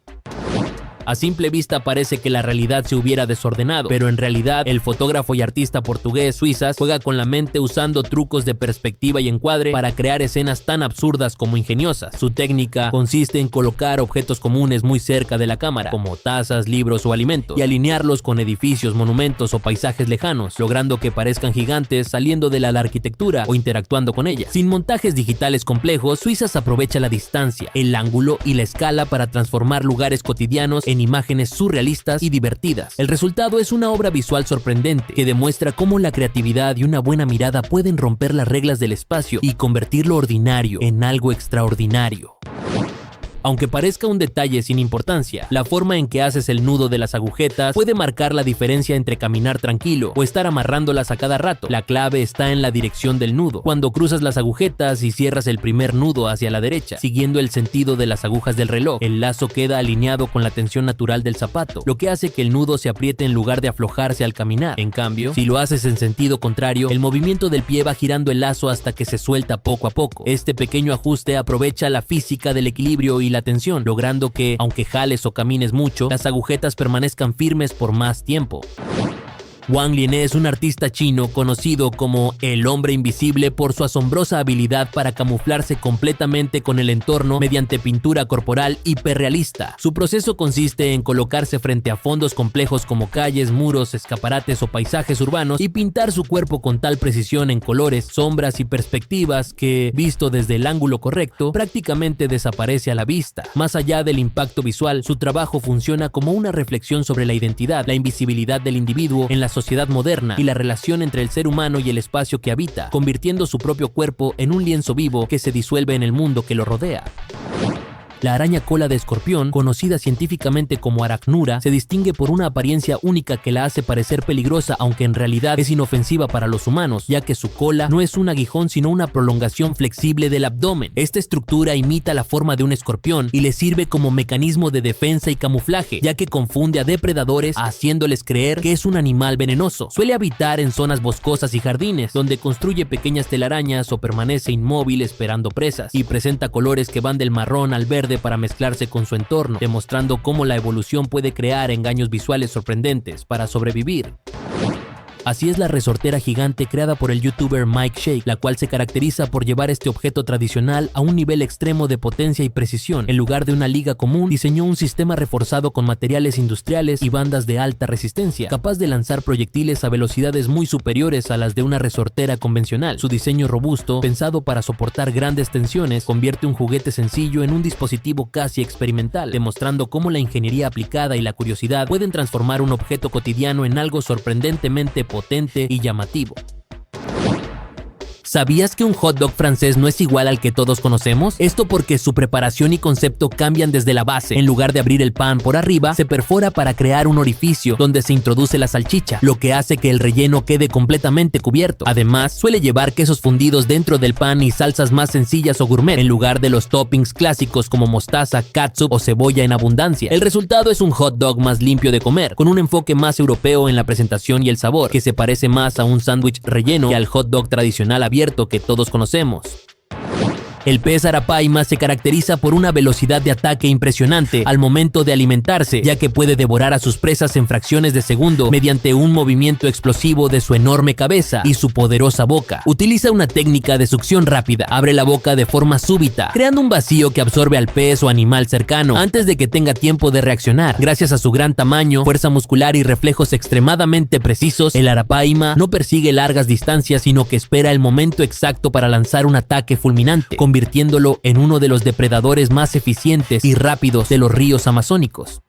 A simple vista parece que la realidad se hubiera desordenado, pero en realidad el fotógrafo y artista portugués Suizas juega con la mente usando trucos de perspectiva y encuadre para crear escenas tan absurdas como ingeniosas. Su técnica consiste en colocar objetos comunes muy cerca de la cámara, como tazas, libros o alimentos, y alinearlos con edificios, monumentos o paisajes lejanos, logrando que parezcan gigantes saliendo de la arquitectura o interactuando con ella. Sin montajes digitales complejos, Suizas aprovecha la distancia, el ángulo y la escala para transformar lugares cotidianos en imágenes surrealistas y divertidas. El resultado es una obra visual sorprendente que demuestra cómo la creatividad y una buena mirada pueden romper las reglas del espacio y convertir lo ordinario en algo extraordinario. Aunque parezca un detalle sin importancia, la forma en que haces el nudo de las agujetas puede marcar la diferencia entre caminar tranquilo o estar amarrándolas a cada rato. La clave está en la dirección del nudo. Cuando cruzas las agujetas y cierras el primer nudo hacia la derecha, siguiendo el sentido de las agujas del reloj, el lazo queda alineado con la tensión natural del zapato, lo que hace que el nudo se apriete en lugar de aflojarse al caminar. En cambio, si lo haces en sentido contrario, el movimiento del pie va girando el lazo hasta que se suelta poco a poco. Este pequeño ajuste aprovecha la física del equilibrio y la tensión, logrando que, aunque jales o camines mucho, las agujetas permanezcan firmes por más tiempo. Wang Lianhe es un artista chino conocido como el hombre invisible por su asombrosa habilidad para camuflarse completamente con el entorno mediante pintura corporal hiperrealista. Su proceso consiste en colocarse frente a fondos complejos como calles, muros, escaparates o paisajes urbanos y pintar su cuerpo con tal precisión en colores, sombras y perspectivas que, visto desde el ángulo correcto, prácticamente desaparece a la vista. Más allá del impacto visual, su trabajo funciona como una reflexión sobre la identidad, la invisibilidad del individuo en la sociedad moderna y la relación entre el ser humano y el espacio que habita, convirtiendo su propio cuerpo en un lienzo vivo que se disuelve en el mundo que lo rodea. La araña cola de escorpión, conocida científicamente como Arachnura, se distingue por una apariencia única que la hace parecer peligrosa, aunque en realidad es inofensiva para los humanos, ya que su cola no es un aguijón sino una prolongación flexible del abdomen. Esta estructura imita la forma de un escorpión y le sirve como mecanismo de defensa y camuflaje, ya que confunde a depredadores haciéndoles creer que es un animal venenoso. Suele habitar en zonas boscosas y jardines, donde construye pequeñas telarañas o permanece inmóvil esperando presas, y presenta colores que van del marrón al verde para mezclarse con su entorno, demostrando cómo la evolución puede crear engaños visuales sorprendentes para sobrevivir. Así es la resortera gigante creada por el youtuber Mike Shake, la cual se caracteriza por llevar este objeto tradicional a un nivel extremo de potencia y precisión. En lugar de una liga común, diseñó un sistema reforzado con materiales industriales y bandas de alta resistencia, capaz de lanzar proyectiles a velocidades muy superiores a las de una resortera convencional. Su diseño robusto, pensado para soportar grandes tensiones, convierte un juguete sencillo en un dispositivo casi experimental, demostrando cómo la ingeniería aplicada y la curiosidad pueden transformar un objeto cotidiano en algo sorprendentemente potente y llamativo. ¿Sabías que un hot dog francés no es igual al que todos conocemos? Esto porque su preparación y concepto cambian desde la base. En lugar de abrir el pan por arriba, se perfora para crear un orificio donde se introduce la salchicha, lo que hace que el relleno quede completamente cubierto. Además, suele llevar quesos fundidos dentro del pan y salsas más sencillas o gourmet, en lugar de los toppings clásicos como mostaza, catsup o cebolla en abundancia. El resultado es un hot dog más limpio de comer, con un enfoque más europeo en la presentación y el sabor, que se parece más a un sándwich relleno que al hot dog tradicional abierto que todos conocemos. El pez arapaima se caracteriza por una velocidad de ataque impresionante al momento de alimentarse, ya que puede devorar a sus presas en fracciones de segundo mediante un movimiento explosivo de su enorme cabeza y su poderosa boca. Utiliza una técnica de succión rápida, abre la boca de forma súbita, creando un vacío que absorbe al pez o animal cercano antes de que tenga tiempo de reaccionar. Gracias a su gran tamaño, fuerza muscular y reflejos extremadamente precisos, el arapaima no persigue largas distancias, sino que espera el momento exacto para lanzar un ataque fulminante, convirtiéndolo en uno de los depredadores más eficientes y rápidos de los ríos amazónicos.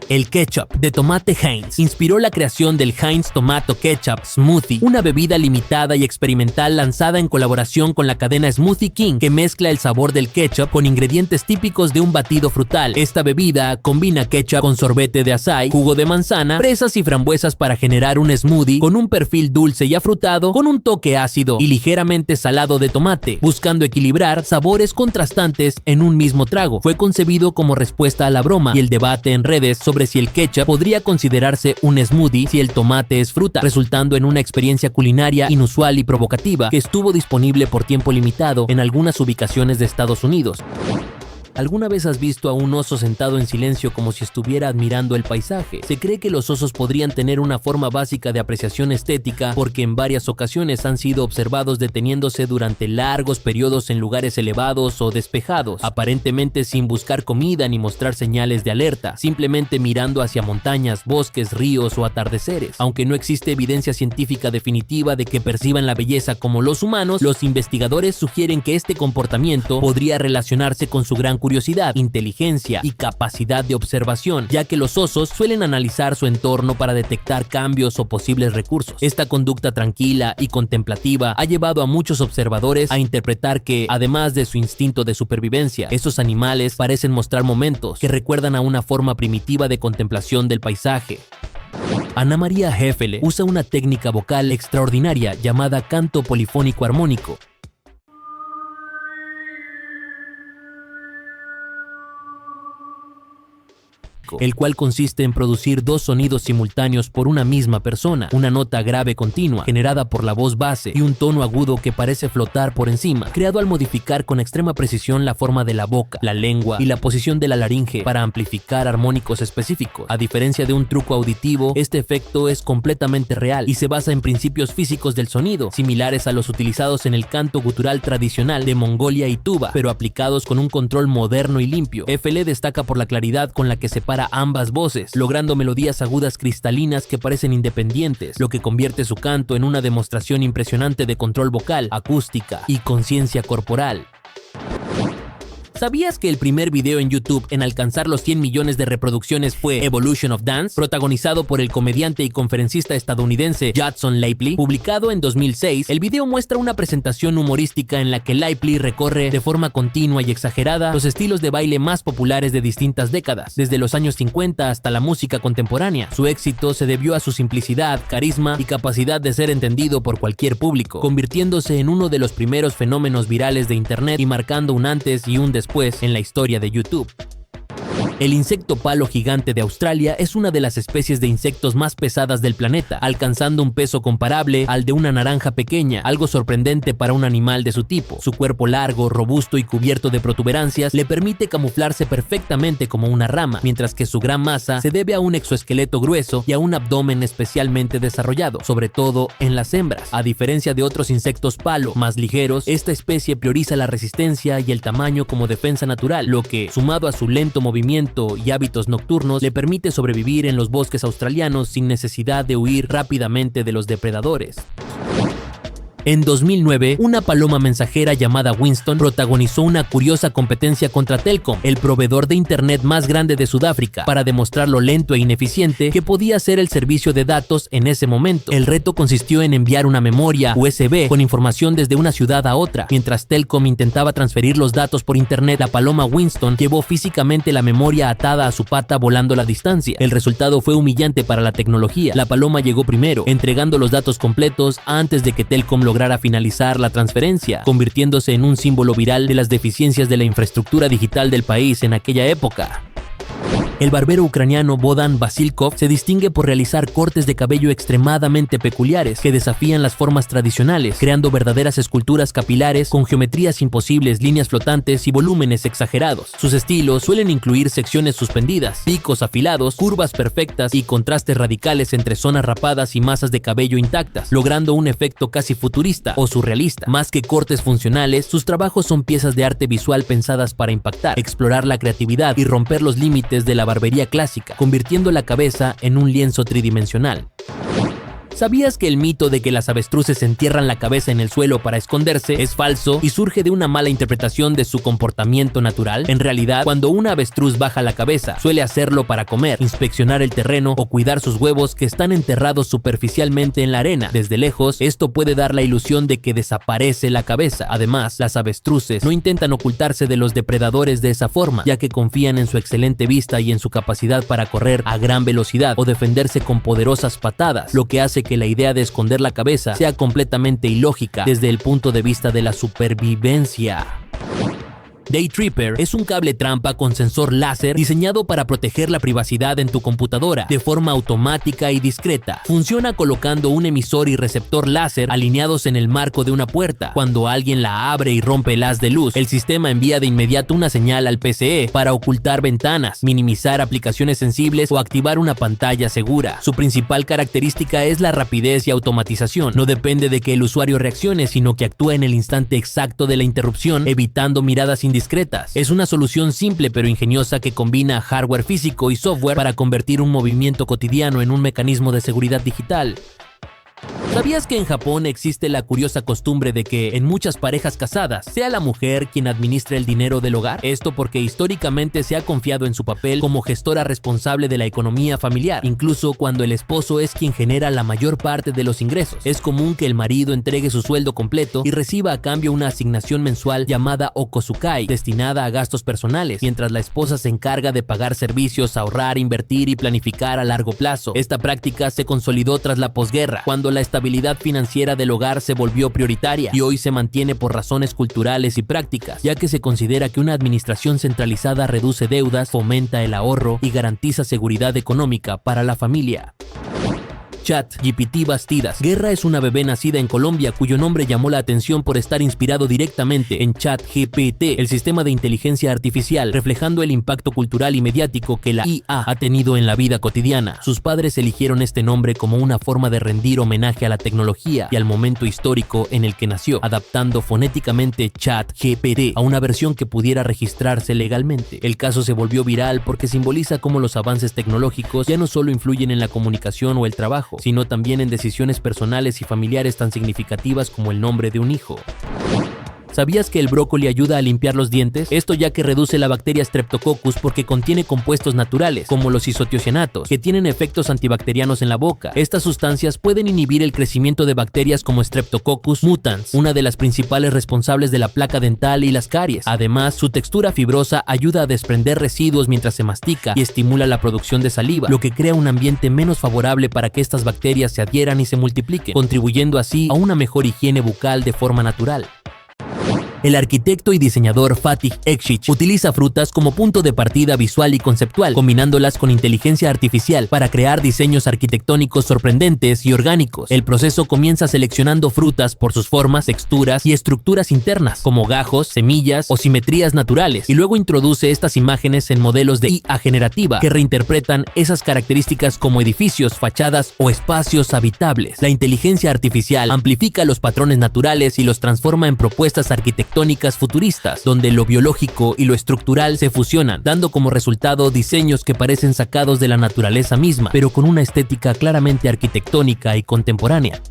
El ketchup de tomate Heinz inspiró la creación del Heinz Tomato Ketchup Smoothie, una bebida limitada y experimental lanzada en colaboración con la cadena Smoothie King, que mezcla el sabor del ketchup con ingredientes típicos de un batido frutal. Esta bebida combina ketchup con sorbete de açaí, jugo de manzana, fresas y frambuesas para generar un smoothie con un perfil dulce y afrutado, con un toque ácido y ligeramente salado de tomate, buscando equilibrar sabores contrastantes en un mismo trago. Fue concebido como respuesta a la broma y el debate en redes sobre si el ketchup podría considerarse un smoothie si el tomate es fruta, resultando en una experiencia culinaria inusual y provocativa que estuvo disponible por tiempo limitado en algunas ubicaciones de Estados Unidos. ¿Alguna vez has visto a un oso sentado en silencio como si estuviera admirando el paisaje? Se cree que los osos podrían tener una forma básica de apreciación estética porque en varias ocasiones han sido observados deteniéndose durante largos periodos en lugares elevados o despejados, aparentemente sin buscar comida ni mostrar señales de alerta, simplemente mirando hacia montañas, bosques, ríos o atardeceres. Aunque no existe evidencia científica definitiva de que perciban la belleza como los humanos, los investigadores sugieren que este comportamiento podría relacionarse con su gran curiosidad curiosidad, inteligencia y capacidad de observación, ya que los osos suelen analizar su entorno para detectar cambios o posibles recursos. Esta conducta tranquila y contemplativa ha llevado a muchos observadores a interpretar que, además de su instinto de supervivencia, estos animales parecen mostrar momentos que recuerdan a una forma primitiva de contemplación del paisaje. Ana María Hefele usa una técnica vocal extraordinaria llamada canto polifónico armónico, el cual consiste en producir dos sonidos simultáneos por una misma persona, una nota grave continua generada por la voz base y un tono agudo que parece flotar por encima, creado al modificar con extrema precisión la forma de la boca, la lengua y la posición de la laringe para amplificar armónicos específicos. A diferencia de un truco auditivo, este efecto es completamente real y se basa en principios físicos del sonido, similares a los utilizados en el canto gutural tradicional de Mongolia y Tuva, pero aplicados con un control moderno y limpio. Hefele destaca por la claridad con la que separa ambas voces, logrando melodías agudas cristalinas que parecen independientes, lo que convierte su canto en una demostración impresionante de control vocal, acústica y conciencia corporal. ¿Sabías que el primer video en YouTube en alcanzar los 100 millones de reproducciones fue Evolution of Dance, protagonizado por el comediante y conferencista estadounidense Jason Laypley? Publicado en 2006, el video muestra una presentación humorística en la que Laypley recorre de forma continua y exagerada los estilos de baile más populares de distintas décadas, desde los años 50 hasta la música contemporánea. Su éxito se debió a su simplicidad, carisma y capacidad de ser entendido por cualquier público, convirtiéndose en uno de los primeros fenómenos virales de internet y marcando un antes y un después en la historia de YouTube. El insecto palo gigante de Australia es una de las especies de insectos más pesadas del planeta, alcanzando un peso comparable al de una naranja pequeña, algo sorprendente para un animal de su tipo. Su cuerpo largo, robusto y cubierto de protuberancias le permite camuflarse perfectamente como una rama, mientras que su gran masa se debe a un exoesqueleto grueso y a un abdomen especialmente desarrollado, sobre todo en las hembras. A diferencia de otros insectos palo más ligeros, esta especie prioriza la resistencia y el tamaño como defensa natural, lo que, sumado a su lento movimiento y hábitos nocturnos, le permite sobrevivir en los bosques australianos sin necesidad de huir rápidamente de los depredadores. En 2009, una paloma mensajera llamada Winston protagonizó una curiosa competencia contra Telkom, el proveedor de internet más grande de Sudáfrica, para demostrar lo lento e ineficiente que podía ser el servicio de datos en ese momento. El reto consistió en enviar una memoria USB con información desde una ciudad a otra. Mientras Telkom intentaba transferir los datos por internet, la paloma Winston llevó físicamente la memoria atada a su pata volando la distancia. El resultado fue humillante para la tecnología. La paloma llegó primero, entregando los datos completos antes de que Telkom lograra finalizar la transferencia, convirtiéndose en un símbolo viral de las deficiencias de la infraestructura digital del país en aquella época. El barbero ucraniano Bohdan Vasilkov se distingue por realizar cortes de cabello extremadamente peculiares que desafían las formas tradicionales, creando verdaderas esculturas capilares con geometrías imposibles, líneas flotantes y volúmenes exagerados. Sus estilos suelen incluir secciones suspendidas, picos afilados, curvas perfectas y contrastes radicales entre zonas rapadas y masas de cabello intactas, logrando un efecto casi futurista o surrealista. Más que cortes funcionales, sus trabajos son piezas de arte visual pensadas para impactar, explorar la creatividad y romper los límites de la barbería clásica, convirtiendo la cabeza en un lienzo tridimensional. ¿Sabías que el mito de que las avestruces entierran la cabeza en el suelo para esconderse es falso y surge de una mala interpretación de su comportamiento natural? En realidad, cuando una avestruz baja la cabeza, suele hacerlo para comer, inspeccionar el terreno o cuidar sus huevos que están enterrados superficialmente en la arena. Desde lejos, esto puede dar la ilusión de que desaparece la cabeza. Además, las avestruces no intentan ocultarse de los depredadores de esa forma, ya que confían en su excelente vista y en su capacidad para correr a gran velocidad o defenderse con poderosas patadas, lo que hace que la idea de esconder la cabeza sea completamente ilógica desde el punto de vista de la supervivencia. Day Tripper es un cable trampa con sensor láser diseñado para proteger la privacidad en tu computadora de forma automática y discreta. Funciona colocando un emisor y receptor láser alineados en el marco de una puerta. Cuando alguien la abre y rompe el haz de luz, el sistema envía de inmediato una señal al PCE para ocultar ventanas, minimizar aplicaciones sensibles o activar una pantalla segura. Su principal característica es la rapidez y automatización. No depende de que el usuario reaccione, sino que actúa en el instante exacto de la interrupción, evitando miradas indiscretas. Es una solución simple pero ingeniosa que combina hardware físico y software para convertir un movimiento cotidiano en un mecanismo de seguridad digital. ¿Sabías que en Japón existe la curiosa costumbre de que en muchas parejas casadas sea la mujer quien administre el dinero del hogar? Esto porque históricamente se ha confiado en su papel como gestora responsable de la economía familiar, incluso cuando el esposo es quien genera la mayor parte de los ingresos. Es común que el marido entregue su sueldo completo y reciba a cambio una asignación mensual llamada okosukai, destinada a gastos personales, mientras la esposa se encarga de pagar servicios, ahorrar, invertir y planificar a largo plazo. Esta práctica se consolidó tras la posguerra, cuando la estabilidad financiera del hogar se volvió prioritaria, y hoy se mantiene por razones culturales y prácticas, ya que se considera que una administración centralizada reduce deudas, fomenta el ahorro y garantiza seguridad económica para la familia. ChatGPT Bastidas. Guerra es una bebé nacida en Colombia cuyo nombre llamó la atención por estar inspirado directamente en ChatGPT, el sistema de inteligencia artificial, reflejando el impacto cultural y mediático que la IA ha tenido en la vida cotidiana. Sus padres eligieron este nombre como una forma de rendir homenaje a la tecnología y al momento histórico en el que nació, adaptando fonéticamente ChatGPT a una versión que pudiera registrarse legalmente. El caso se volvió viral porque simboliza cómo los avances tecnológicos ya no solo influyen en la comunicación o el trabajo, sino también en decisiones personales y familiares tan significativas como el nombre de un hijo. ¿Sabías que el brócoli ayuda a limpiar los dientes? Esto ya que reduce la bacteria Streptococcus porque contiene compuestos naturales, como los isotiocionatos, que tienen efectos antibacterianos en la boca. Estas sustancias pueden inhibir el crecimiento de bacterias como Streptococcus mutans, una de las principales responsables de la placa dental y las caries. Además, su textura fibrosa ayuda a desprender residuos mientras se mastica y estimula la producción de saliva, lo que crea un ambiente menos favorable para que estas bacterias se adhieran y se multipliquen, contribuyendo así a una mejor higiene bucal de forma natural. El arquitecto y diseñador Fatih Ekşiç utiliza frutas como punto de partida visual y conceptual, combinándolas con inteligencia artificial para crear diseños arquitectónicos sorprendentes y orgánicos. El proceso comienza seleccionando frutas por sus formas, texturas y estructuras internas, como gajos, semillas o simetrías naturales, y luego introduce estas imágenes en modelos de IA generativa que reinterpretan esas características como edificios, fachadas o espacios habitables. La inteligencia artificial amplifica los patrones naturales y los transforma en propuestas arquitectónicas futuristas, donde lo biológico y lo estructural se fusionan, dando como resultado diseños que parecen sacados de la naturaleza misma, pero con una estética claramente arquitectónica y contemporánea.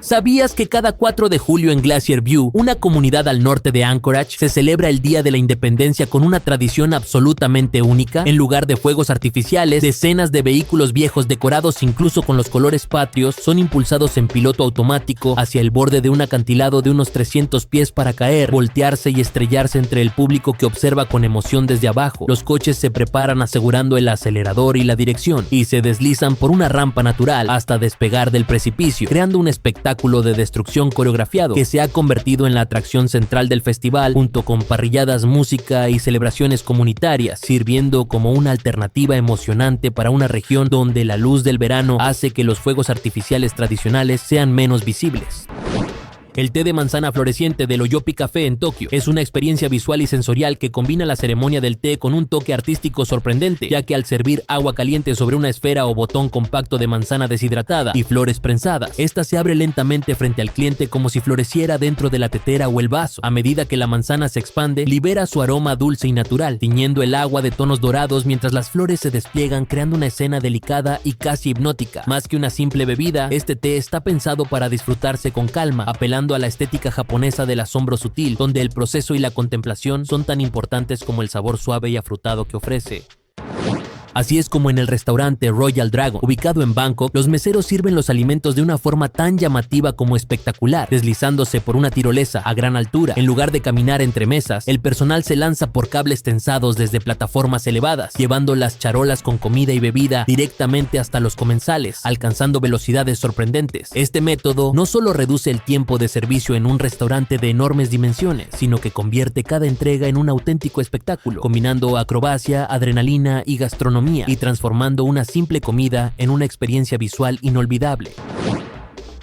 ¿Sabías que cada 4 de julio en Glacier View, una comunidad al norte de Anchorage, se celebra el Día de la Independencia con una tradición absolutamente única? En lugar de fuegos artificiales, decenas de vehículos viejos decorados incluso con los colores patrios son impulsados en piloto automático hacia el borde de un acantilado de unos 300 pies para caer, voltearse y estrellarse entre el público que observa con emoción desde abajo. Los coches se preparan asegurando el acelerador y la dirección, y se deslizan por una rampa natural hasta despegar del precipicio, creando un espectáculo de destrucción coreografiado que se ha convertido en la atracción central del festival, junto con parrilladas, música y celebraciones comunitarias, sirviendo como una alternativa emocionante para una región donde la luz del verano hace que los fuegos artificiales tradicionales sean menos visibles. El té de manzana floreciente del Oyopi Café en Tokio es una experiencia visual y sensorial que combina la ceremonia del té con un toque artístico sorprendente, ya que al servir agua caliente sobre una esfera o botón compacto de manzana deshidratada y flores prensadas, esta se abre lentamente frente al cliente como si floreciera dentro de la tetera o el vaso. A medida que la manzana se expande, libera su aroma dulce y natural, tiñendo el agua de tonos dorados mientras las flores se despliegan, creando una escena delicada y casi hipnótica. Más que una simple bebida, este té está pensado para disfrutarse con calma, apelando a la estética japonesa del asombro sutil, donde el proceso y la contemplación son tan importantes como el sabor suave y afrutado que ofrece. Así es como en el restaurante Royal Dragon, ubicado en Bangkok, los meseros sirven los alimentos de una forma tan llamativa como espectacular, deslizándose por una tirolesa a gran altura. En lugar de caminar entre mesas, el personal se lanza por cables tensados desde plataformas elevadas, llevando las charolas con comida y bebida directamente hasta los comensales, alcanzando velocidades sorprendentes. Este método no solo reduce el tiempo de servicio en un restaurante de enormes dimensiones, sino que convierte cada entrega en un auténtico espectáculo, combinando acrobacia, adrenalina y gastronomía, y transformando una simple comida en una experiencia visual inolvidable.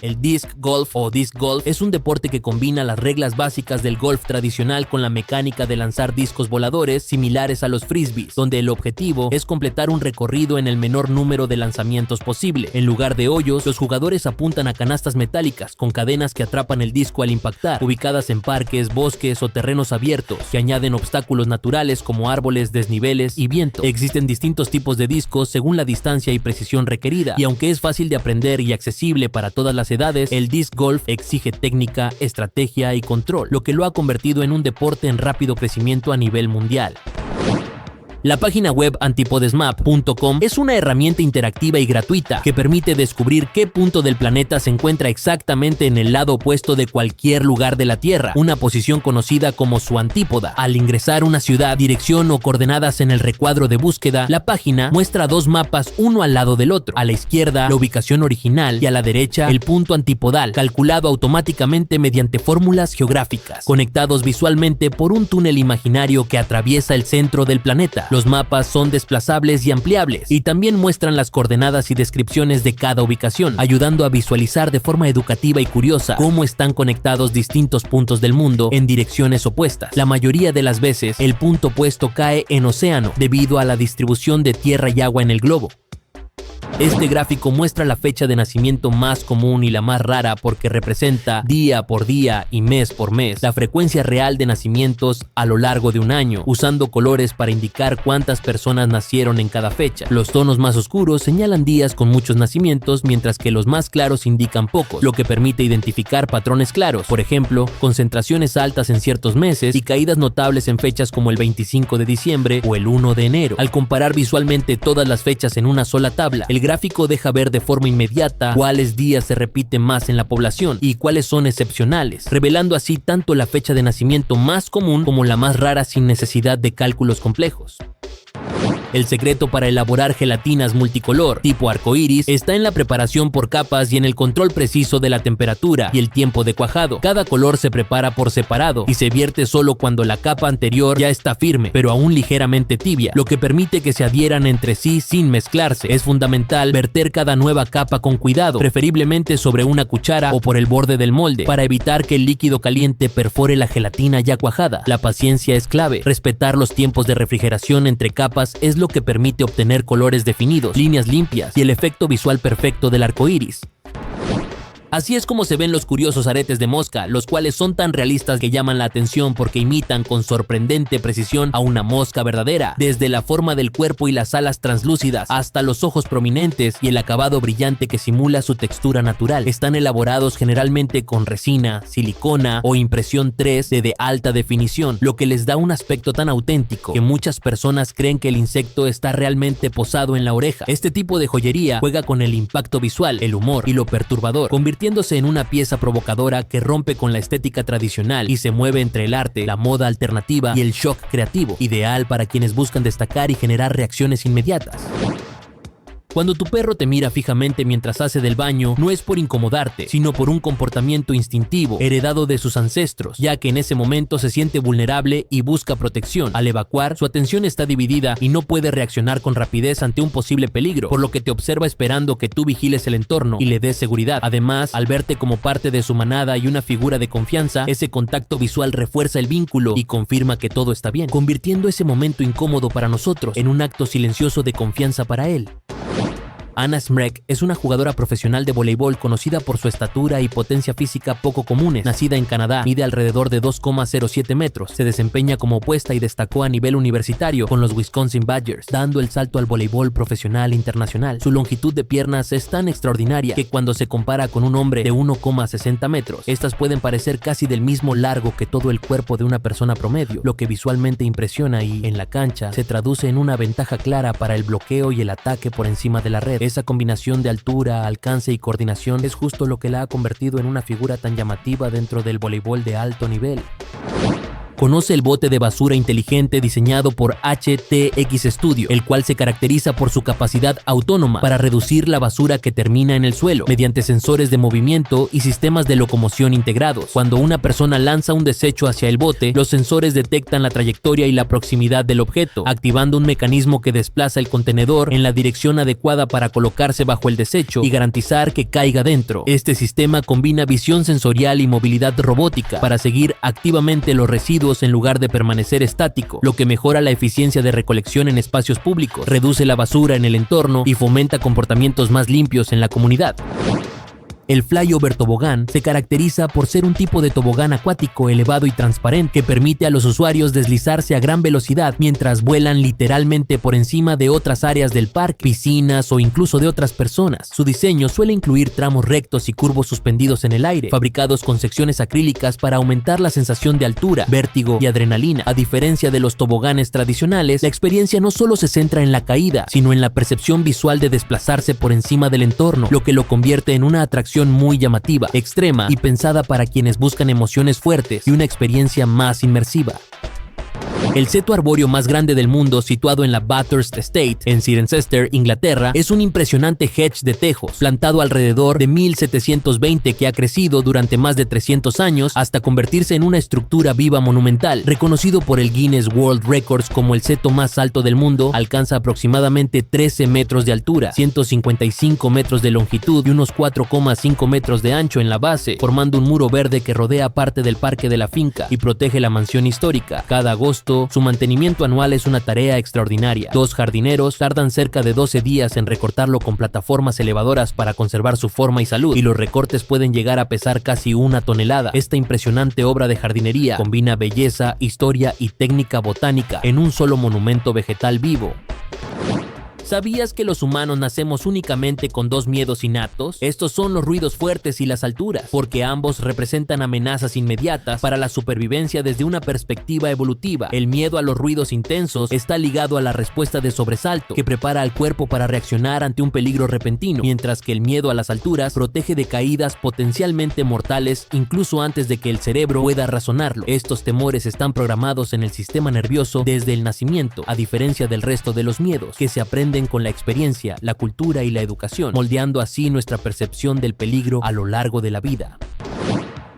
El disc golf o disc golf es un deporte que combina las reglas básicas del golf tradicional con la mecánica de lanzar discos voladores similares a los frisbees, donde el objetivo es completar un recorrido en el menor número de lanzamientos posible. En lugar de hoyos, los jugadores apuntan a canastas metálicas con cadenas que atrapan el disco al impactar, ubicadas en parques, bosques o terrenos abiertos, que añaden obstáculos naturales como árboles, desniveles y viento. Existen distintos tipos de discos según la distancia y precisión requerida, y aunque es fácil de aprender y accesible para todas las las edades, el disc golf exige técnica, estrategia y control, lo que lo ha convertido en un deporte en rápido crecimiento a nivel mundial. La página web antipodesmap.com es una herramienta interactiva y gratuita que permite descubrir qué punto del planeta se encuentra exactamente en el lado opuesto de cualquier lugar de la Tierra, una posición conocida como su antípoda. Al ingresar una ciudad, dirección o coordenadas en el recuadro de búsqueda, la página muestra dos mapas uno al lado del otro. A la izquierda, la ubicación original y a la derecha, el punto antipodal, calculado automáticamente mediante fórmulas geográficas, conectados visualmente por un túnel imaginario que atraviesa el centro del planeta. Los mapas son desplazables y ampliables, y también muestran las coordenadas y descripciones de cada ubicación, ayudando a visualizar de forma educativa y curiosa cómo están conectados distintos puntos del mundo en direcciones opuestas. La mayoría de las veces, el punto opuesto cae en océano, debido a la distribución de tierra y agua en el globo. Este gráfico muestra la fecha de nacimiento más común y la más rara porque representa día por día y mes por mes la frecuencia real de nacimientos a lo largo de un año, usando colores para indicar cuántas personas nacieron en cada fecha. Los tonos más oscuros señalan días con muchos nacimientos, mientras que los más claros indican pocos, lo que permite identificar patrones claros, por ejemplo, concentraciones altas en ciertos meses y caídas notables en fechas como el 25 de diciembre o el 1 de enero. Al comparar visualmente todas las fechas en una sola tabla, el gráfico deja ver de forma inmediata cuáles días se repiten más en la población y cuáles son excepcionales, revelando así tanto la fecha de nacimiento más común como la más rara sin necesidad de cálculos complejos. El secreto para elaborar gelatinas multicolor tipo arcoíris está en la preparación por capas y en el control preciso de la temperatura y el tiempo de cuajado. Cada color se prepara por separado y se vierte solo cuando la capa anterior ya está firme, pero aún ligeramente tibia, lo que permite que se adhieran entre sí sin mezclarse. Es fundamental verter cada nueva capa con cuidado, preferiblemente sobre una cuchara o por el borde del molde, para evitar que el líquido caliente perfore la gelatina ya cuajada. La paciencia es clave. Respetar los tiempos de refrigeración entre capas es lo que permite obtener colores definidos, líneas limpias y el efecto visual perfecto del arco iris. Así es como se ven los curiosos aretes de mosca, los cuales son tan realistas que llaman la atención porque imitan con sorprendente precisión a una mosca verdadera, desde la forma del cuerpo y las alas translúcidas hasta los ojos prominentes y el acabado brillante que simula su textura natural. Están elaborados generalmente con resina, silicona o impresión 3D de alta definición, lo que les da un aspecto tan auténtico que muchas personas creen que el insecto está realmente posado en la oreja. Este tipo de joyería juega con el impacto visual, el humor y lo perturbador, convirtiéndose en una pieza provocadora que rompe con la estética tradicional y se mueve entre el arte, la moda alternativa y el shock creativo, ideal para quienes buscan destacar y generar reacciones inmediatas. Cuando tu perro te mira fijamente mientras hace del baño, no es por incomodarte, sino por un comportamiento instintivo, heredado de sus ancestros, ya que en ese momento se siente vulnerable y busca protección. Al evacuar, su atención está dividida y no puede reaccionar con rapidez ante un posible peligro, por lo que te observa esperando que tú vigiles el entorno y le des seguridad. Además, al verte como parte de su manada y una figura de confianza, ese contacto visual refuerza el vínculo y confirma que todo está bien, convirtiendo ese momento incómodo para nosotros en un acto silencioso de confianza para él. Anna Smrek es una jugadora profesional de voleibol conocida por su estatura y potencia física poco comunes. Nacida en Canadá, mide alrededor de 2,07 metros. Se desempeña como opuesta y destacó a nivel universitario con los Wisconsin Badgers, dando el salto al voleibol profesional internacional. Su longitud de piernas es tan extraordinaria que cuando se compara con un hombre de 1,60 metros, estas pueden parecer casi del mismo largo que todo el cuerpo de una persona promedio, lo que visualmente impresiona y, en la cancha, se traduce en una ventaja clara para el bloqueo y el ataque por encima de la red. Esa combinación de altura, alcance y coordinación es justo lo que la ha convertido en una figura tan llamativa dentro del voleibol de alto nivel. Conoce el bote de basura inteligente diseñado por HTX Studio, el cual se caracteriza por su capacidad autónoma para reducir la basura que termina en el suelo, mediante sensores de movimiento y sistemas de locomoción integrados. Cuando una persona lanza un desecho hacia el bote, los sensores detectan la trayectoria y la proximidad del objeto, activando un mecanismo que desplaza el contenedor en la dirección adecuada para colocarse bajo el desecho y garantizar que caiga dentro. Este sistema combina visión sensorial y movilidad robótica para seguir activamente los residuos en lugar de permanecer estático, lo que mejora la eficiencia de recolección en espacios públicos, reduce la basura en el entorno y fomenta comportamientos más limpios en la comunidad. El flyover tobogán se caracteriza por ser un tipo de tobogán acuático elevado y transparente que permite a los usuarios deslizarse a gran velocidad mientras vuelan literalmente por encima de otras áreas del parque, piscinas o incluso de otras personas. Su diseño suele incluir tramos rectos y curvos suspendidos en el aire, fabricados con secciones acrílicas para aumentar la sensación de altura, vértigo y adrenalina. A diferencia de los toboganes tradicionales, la experiencia no solo se centra en la caída, sino en la percepción visual de desplazarse por encima del entorno, lo que lo convierte en una atracción muy llamativa, extrema y pensada para quienes buscan emociones fuertes y una experiencia más inmersiva. El seto arbóreo más grande del mundo, situado en la Bathurst Estate, en Cirencester, Inglaterra, es un impresionante hedge de tejos, plantado alrededor de 1720 que ha crecido durante más de 300 años hasta convertirse en una estructura viva monumental. Reconocido por el Guinness World Records como el seto más alto del mundo, alcanza aproximadamente 13 metros de altura, 155 metros de longitud y unos 4,5 metros de ancho en la base, formando un muro verde que rodea parte del parque de la finca y protege la mansión histórica. Cada agosto, su mantenimiento anual es una tarea extraordinaria. 2 jardineros tardan cerca de 12 días en recortarlo con plataformas elevadoras para conservar su forma y salud, y los recortes pueden llegar a pesar casi 1 tonelada. Esta impresionante obra de jardinería combina belleza, historia y técnica botánica en un solo monumento vegetal vivo. ¿Sabías que los humanos nacemos únicamente con 2 miedos innatos? Estos son los ruidos fuertes y las alturas, porque ambos representan amenazas inmediatas para la supervivencia desde una perspectiva evolutiva. El miedo a los ruidos intensos está ligado a la respuesta de sobresalto, que prepara al cuerpo para reaccionar ante un peligro repentino, mientras que el miedo a las alturas protege de caídas potencialmente mortales incluso antes de que el cerebro pueda razonarlo. Estos temores están programados en el sistema nervioso desde el nacimiento, a diferencia del resto de los miedos, que se aprenden con la experiencia, la cultura y la educación, moldeando así nuestra percepción del peligro a lo largo de la vida.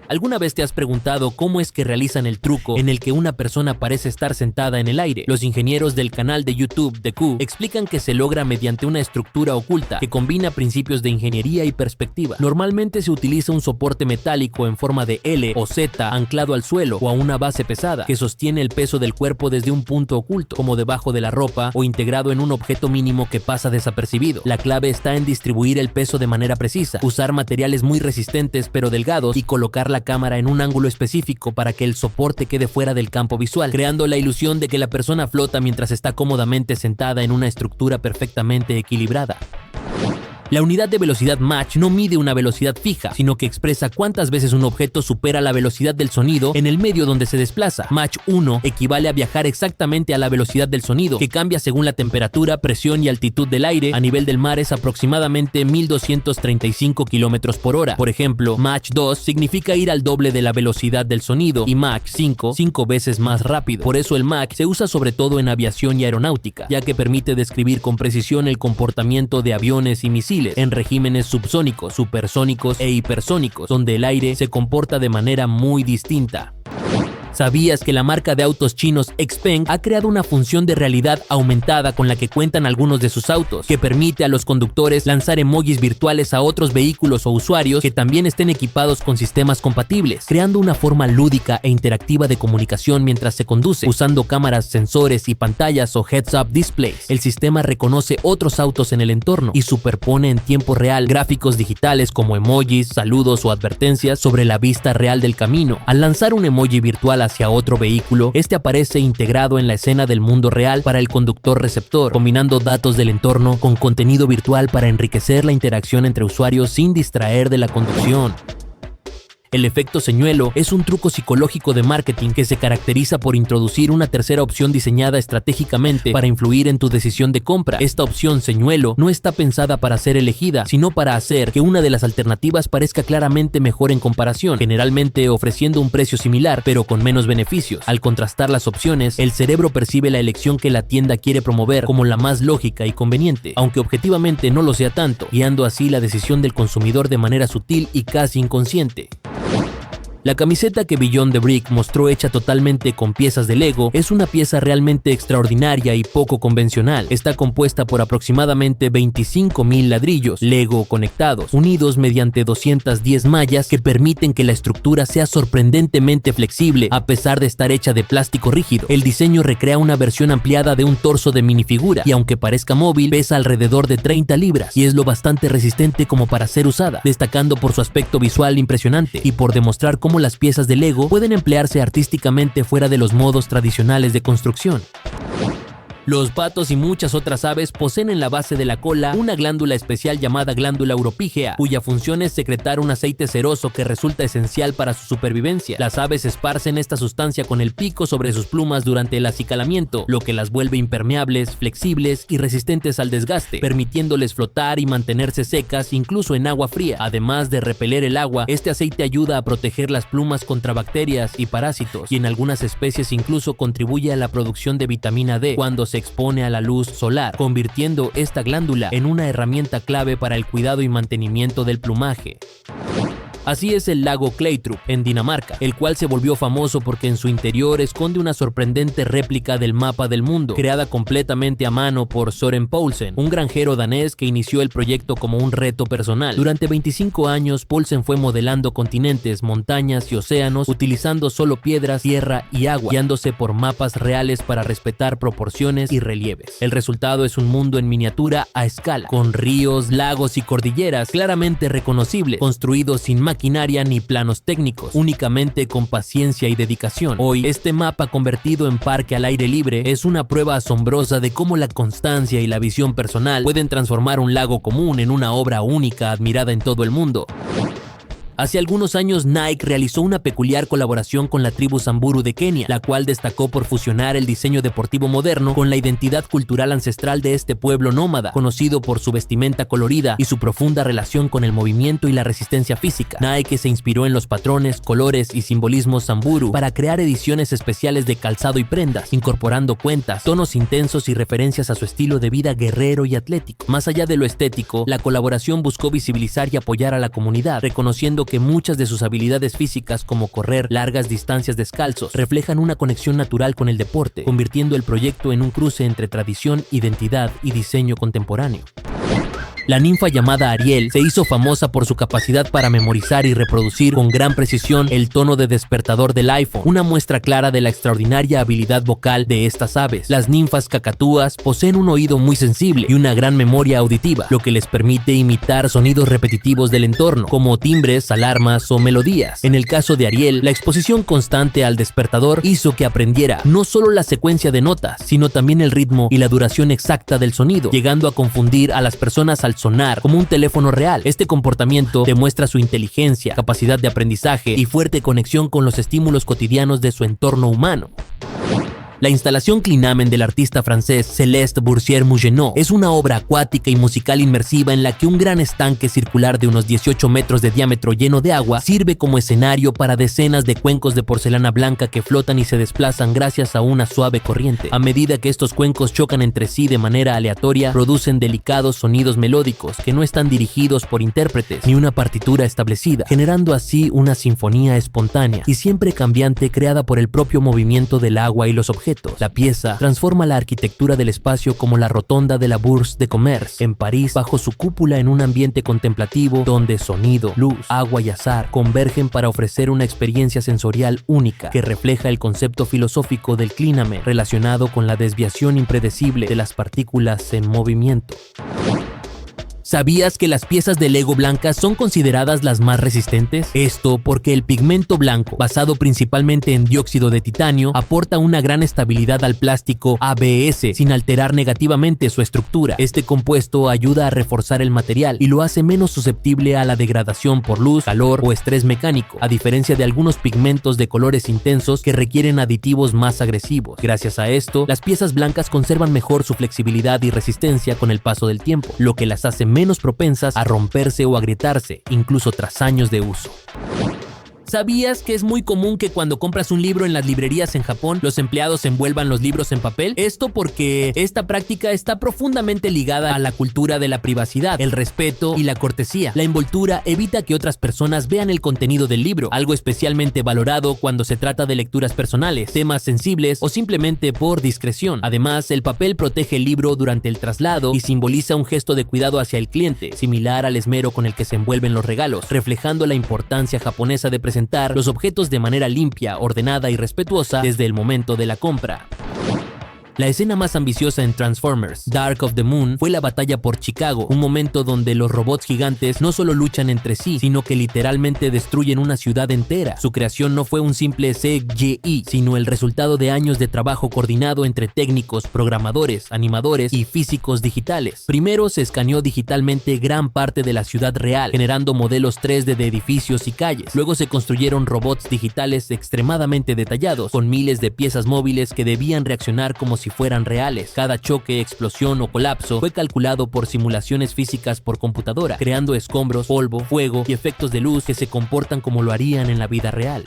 ¿Alguna vez te has preguntado cómo es que realizan el truco en el que una persona parece estar sentada en el aire? Los ingenieros del canal de YouTube The Q explican que se logra mediante una estructura oculta que combina principios de ingeniería y perspectiva. Normalmente se utiliza un soporte metálico en forma de L o Z anclado al suelo o a una base pesada que sostiene el peso del cuerpo desde un punto oculto, como debajo de la ropa o integrado en un objeto mínimo que pasa desapercibido. La clave está en distribuir el peso de manera precisa, usar materiales muy resistentes pero delgados y colocar la cámara en un ángulo específico para que el soporte quede fuera del campo visual, creando la ilusión de que la persona flota mientras está cómodamente sentada en una estructura perfectamente equilibrada. La unidad de velocidad Mach no mide una velocidad fija, sino que expresa cuántas veces un objeto supera la velocidad del sonido en el medio donde se desplaza. Mach 1 equivale a viajar exactamente a la velocidad del sonido, que cambia según la temperatura, presión y altitud del aire. A nivel del mar es aproximadamente 1235 km por hora. Por ejemplo, Mach 2 significa ir al doble de la velocidad del sonido y Mach 5, 5 veces más rápido. Por eso el Mach se usa sobre todo en aviación y aeronáutica, ya que permite describir con precisión el comportamiento de aviones y misiles en regímenes subsónicos, supersónicos e hipersónicos, donde el aire se comporta de manera muy distinta. ¿Sabías que la marca de autos chinos Xpeng ha creado una función de realidad aumentada con la que cuentan algunos de sus autos, que permite a los conductores lanzar emojis virtuales a otros vehículos o usuarios que también estén equipados con sistemas compatibles, creando una forma lúdica e interactiva de comunicación mientras se conduce? Usando cámaras, sensores y pantallas o heads-up displays, el sistema reconoce otros autos en el entorno y superpone en tiempo real gráficos digitales como emojis, saludos o advertencias sobre la vista real del camino. Al lanzar un emoji virtual hacia otro vehículo, este aparece integrado en la escena del mundo real para el conductor receptor, combinando datos del entorno con contenido virtual para enriquecer la interacción entre usuarios sin distraer de la conducción. El efecto señuelo es un truco psicológico de marketing que se caracteriza por introducir una tercera opción diseñada estratégicamente para influir en tu decisión de compra. Esta opción señuelo no está pensada para ser elegida, sino para hacer que una de las alternativas parezca claramente mejor en comparación, generalmente ofreciendo un precio similar, pero con menos beneficios. Al contrastar las opciones, el cerebro percibe la elección que la tienda quiere promover como la más lógica y conveniente, aunque objetivamente no lo sea tanto, guiando así la decisión del consumidor de manera sutil y casi inconsciente. La camiseta que Beyond the Brick mostró hecha totalmente con piezas de Lego es una pieza realmente extraordinaria y poco convencional. Está compuesta por aproximadamente 25,000 ladrillos Lego conectados, unidos mediante 210 mallas que permiten que la estructura sea sorprendentemente flexible a pesar de estar hecha de plástico rígido. El diseño recrea una versión ampliada de un torso de minifigura y aunque parezca móvil, pesa alrededor de 30 libras y es lo bastante resistente como para ser usada, destacando por su aspecto visual impresionante y por demostrar cómo las piezas de Lego pueden emplearse artísticamente fuera de los modos tradicionales de construcción. Los patos y muchas otras aves poseen en la base de la cola una glándula especial llamada glándula uropígea, cuya función es secretar un aceite ceroso que resulta esencial para su supervivencia. Las aves esparcen esta sustancia con el pico sobre sus plumas durante el acicalamiento, lo que las vuelve impermeables, flexibles y resistentes al desgaste, permitiéndoles flotar y mantenerse secas incluso en agua fría. Además de repeler el agua, este aceite ayuda a proteger las plumas contra bacterias y parásitos, y en algunas especies incluso contribuye a la producción de vitamina D cuando se expone a la luz solar, convirtiendo esta glándula en una herramienta clave para el cuidado y mantenimiento del plumaje. Así es el lago Kleitrup, en Dinamarca, el cual se volvió famoso porque en su interior esconde una sorprendente réplica del mapa del mundo, creada completamente a mano por Søren Poulsen, un granjero danés que inició el proyecto como un reto personal. Durante 25 años, Poulsen fue modelando continentes, montañas y océanos, utilizando solo piedras, tierra y agua, guiándose por mapas reales para respetar proporciones y relieves. El resultado es un mundo en miniatura a escala, con ríos, lagos y cordilleras claramente reconocibles, construidos sin maquinaria ni planos técnicos, únicamente con paciencia y dedicación. Hoy, este mapa convertido en parque al aire libre es una prueba asombrosa de cómo la constancia y la visión personal pueden transformar un lago común en una obra única admirada en todo el mundo. Hace algunos años Nike realizó una peculiar colaboración con la tribu Samburu de Kenia, la cual destacó por fusionar el diseño deportivo moderno con la identidad cultural ancestral de este pueblo nómada, conocido por su vestimenta colorida y su profunda relación con el movimiento y la resistencia física. Nike se inspiró en los patrones, colores y simbolismos Samburu para crear ediciones especiales de calzado y prendas, incorporando cuentas, tonos intensos y referencias a su estilo de vida guerrero y atlético. Más allá de lo estético, la colaboración buscó visibilizar y apoyar a la comunidad, reconociendo que muchas de sus habilidades físicas, como correr largas distancias descalzos, reflejan una conexión natural con el deporte, convirtiendo el proyecto en un cruce entre tradición, identidad y diseño contemporáneo. La ninfa llamada Ariel se hizo famosa por su capacidad para memorizar y reproducir con gran precisión el tono de despertador del iPhone, una muestra clara de la extraordinaria habilidad vocal de estas aves. Las ninfas cacatúas poseen un oído muy sensible y una gran memoria auditiva, lo que les permite imitar sonidos repetitivos del entorno, como timbres, alarmas o melodías. En el caso de Ariel, la exposición constante al despertador hizo que aprendiera no solo la secuencia de notas, sino también el ritmo y la duración exacta del sonido, llegando a confundir a las personas al sonar como un teléfono real. Este comportamiento demuestra su inteligencia, capacidad de aprendizaje y fuerte conexión con los estímulos cotidianos de su entorno humano. La instalación Clinamen del artista francés Céleste Boursier-Mougenot es una obra acuática y musical inmersiva en la que un gran estanque circular de unos 18 metros de diámetro lleno de agua sirve como escenario para decenas de cuencos de porcelana blanca que flotan y se desplazan gracias a una suave corriente. A medida que estos cuencos chocan entre sí de manera aleatoria, producen delicados sonidos melódicos que no están dirigidos por intérpretes ni una partitura establecida, generando así una sinfonía espontánea y siempre cambiante creada por el propio movimiento del agua y los objetos. La pieza transforma la arquitectura del espacio como la rotonda de la Bourse de Commerce en París, bajo su cúpula, en un ambiente contemplativo donde sonido, luz, agua y azar convergen para ofrecer una experiencia sensorial única que refleja el concepto filosófico del Clinamen relacionado con la desviación impredecible de las partículas en movimiento. ¿Sabías que las piezas de Lego blancas son consideradas las más resistentes? Esto porque el pigmento blanco, basado principalmente en dióxido de titanio, aporta una gran estabilidad al plástico ABS sin alterar negativamente su estructura. Este compuesto ayuda a reforzar el material y lo hace menos susceptible a la degradación por luz, calor o estrés mecánico, a diferencia de algunos pigmentos de colores intensos que requieren aditivos más agresivos. Gracias a esto, las piezas blancas conservan mejor su flexibilidad y resistencia con el paso del tiempo, lo que las hace menos propensas a romperse o agrietarse, incluso tras años de uso. ¿Sabías que es muy común que cuando compras un libro en las librerías en Japón, los empleados envuelvan los libros en papel? Esto porque esta práctica está profundamente ligada a la cultura de la privacidad, el respeto y la cortesía. La envoltura evita que otras personas vean el contenido del libro, algo especialmente valorado cuando se trata de lecturas personales, temas sensibles o simplemente por discreción. Además, el papel protege el libro durante el traslado y simboliza un gesto de cuidado hacia el cliente, similar al esmero con el que se envuelven los regalos, reflejando la importancia japonesa de presentar los objetos de manera limpia, ordenada y respetuosa desde el momento de la compra. La escena más ambiciosa en Transformers, Dark of the Moon, fue la batalla por Chicago, un momento donde los robots gigantes no solo luchan entre sí, sino que literalmente destruyen una ciudad entera. Su creación no fue un simple CGI, sino el resultado de años de trabajo coordinado entre técnicos, programadores, animadores y físicos digitales. Primero se escaneó digitalmente gran parte de la ciudad real, generando modelos 3D de edificios y calles. Luego se construyeron robots digitales extremadamente detallados, con miles de piezas móviles que debían reaccionar como si fueran reales. Cada choque, explosión o colapso fue calculado por simulaciones físicas por computadora, creando escombros, polvo, fuego y efectos de luz que se comportan como lo harían en la vida real.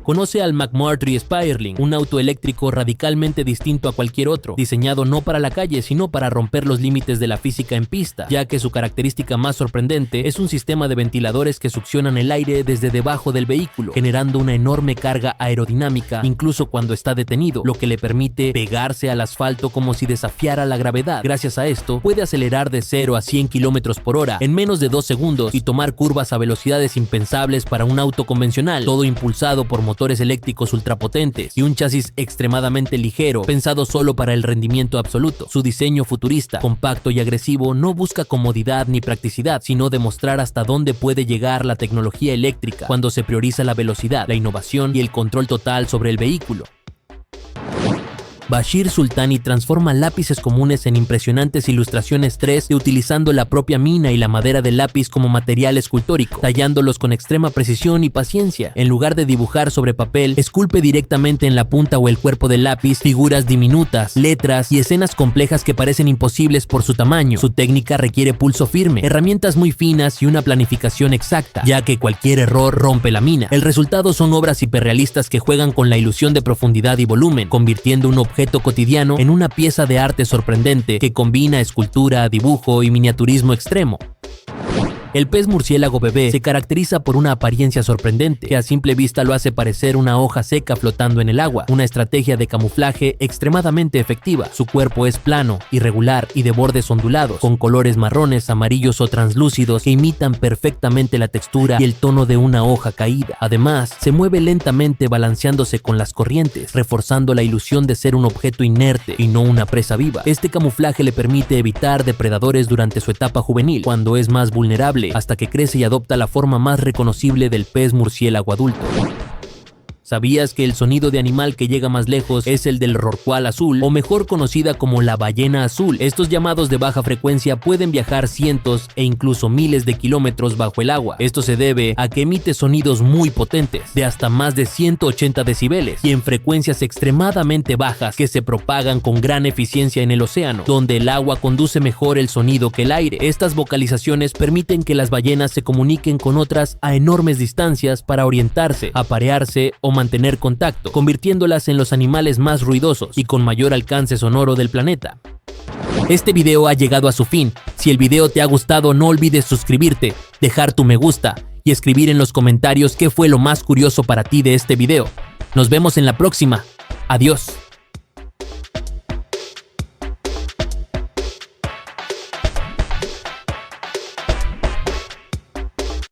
Conoce al McMurtry Spirling, un auto eléctrico radicalmente distinto a cualquier otro, diseñado no para la calle sino para romper los límites de la física en pista, ya que su característica más sorprendente es un sistema de ventiladores que succionan el aire desde debajo del vehículo, generando una enorme carga aerodinámica incluso cuando está detenido, lo que le permite pegarse al asfalto como si desafiara la gravedad. Gracias a esto, puede acelerar de 0 a 100 km/h en menos de 2 segundos y tomar curvas a velocidades impensables para un auto convencional, todo impulsado por motores eléctricos ultrapotentes y un chasis extremadamente ligero, pensado solo para el rendimiento absoluto. Su diseño futurista, compacto y agresivo no busca comodidad ni practicidad, sino demostrar hasta dónde puede llegar la tecnología eléctrica cuando se prioriza la velocidad, la innovación y el control total sobre el vehículo. Bashir Sultani transforma lápices comunes en impresionantes ilustraciones 3D utilizando la propia mina y la madera del lápiz como material escultórico, tallándolos con extrema precisión y paciencia. En lugar de dibujar sobre papel, esculpe directamente en la punta o el cuerpo del lápiz figuras diminutas, letras y escenas complejas que parecen imposibles por su tamaño. Su técnica requiere pulso firme, herramientas muy finas y una planificación exacta, ya que cualquier error rompe la mina. El resultado son obras hiperrealistas que juegan con la ilusión de profundidad y volumen, convirtiendo un objeto cotidiano en una pieza de arte sorprendente que combina escultura, dibujo y miniaturismo extremo. El pez murciélago bebé se caracteriza por una apariencia sorprendente, que a simple vista lo hace parecer una hoja seca flotando en el agua, una estrategia de camuflaje extremadamente efectiva. Su cuerpo es plano, irregular y de bordes ondulados, con colores marrones, amarillos o translúcidos que imitan perfectamente la textura y el tono de una hoja caída. Además, se mueve lentamente balanceándose con las corrientes, reforzando la ilusión de ser un objeto inerte y no una presa viva. Este camuflaje le permite evitar depredadores durante su etapa juvenil, cuando es más vulnerable, hasta que crece y adopta la forma más reconocible del pez murciélago adulto. ¿Sabías que el sonido de animal que llega más lejos es el del rorcual azul, o mejor conocida como la ballena azul? Estos llamados de baja frecuencia pueden viajar cientos e incluso miles de kilómetros bajo el agua. Esto se debe a que emite sonidos muy potentes, de hasta más de 180 decibeles, y en frecuencias extremadamente bajas que se propagan con gran eficiencia en el océano, donde el agua conduce mejor el sonido que el aire. Estas vocalizaciones permiten que las ballenas se comuniquen con otras a enormes distancias para orientarse, aparearse o mantener contacto, convirtiéndolas en los animales más ruidosos y con mayor alcance sonoro del planeta. Este video ha llegado a su fin. Si el video te ha gustado, no olvides suscribirte, dejar tu me gusta y escribir en los comentarios qué fue lo más curioso para ti de este video. Nos vemos en la próxima. Adiós.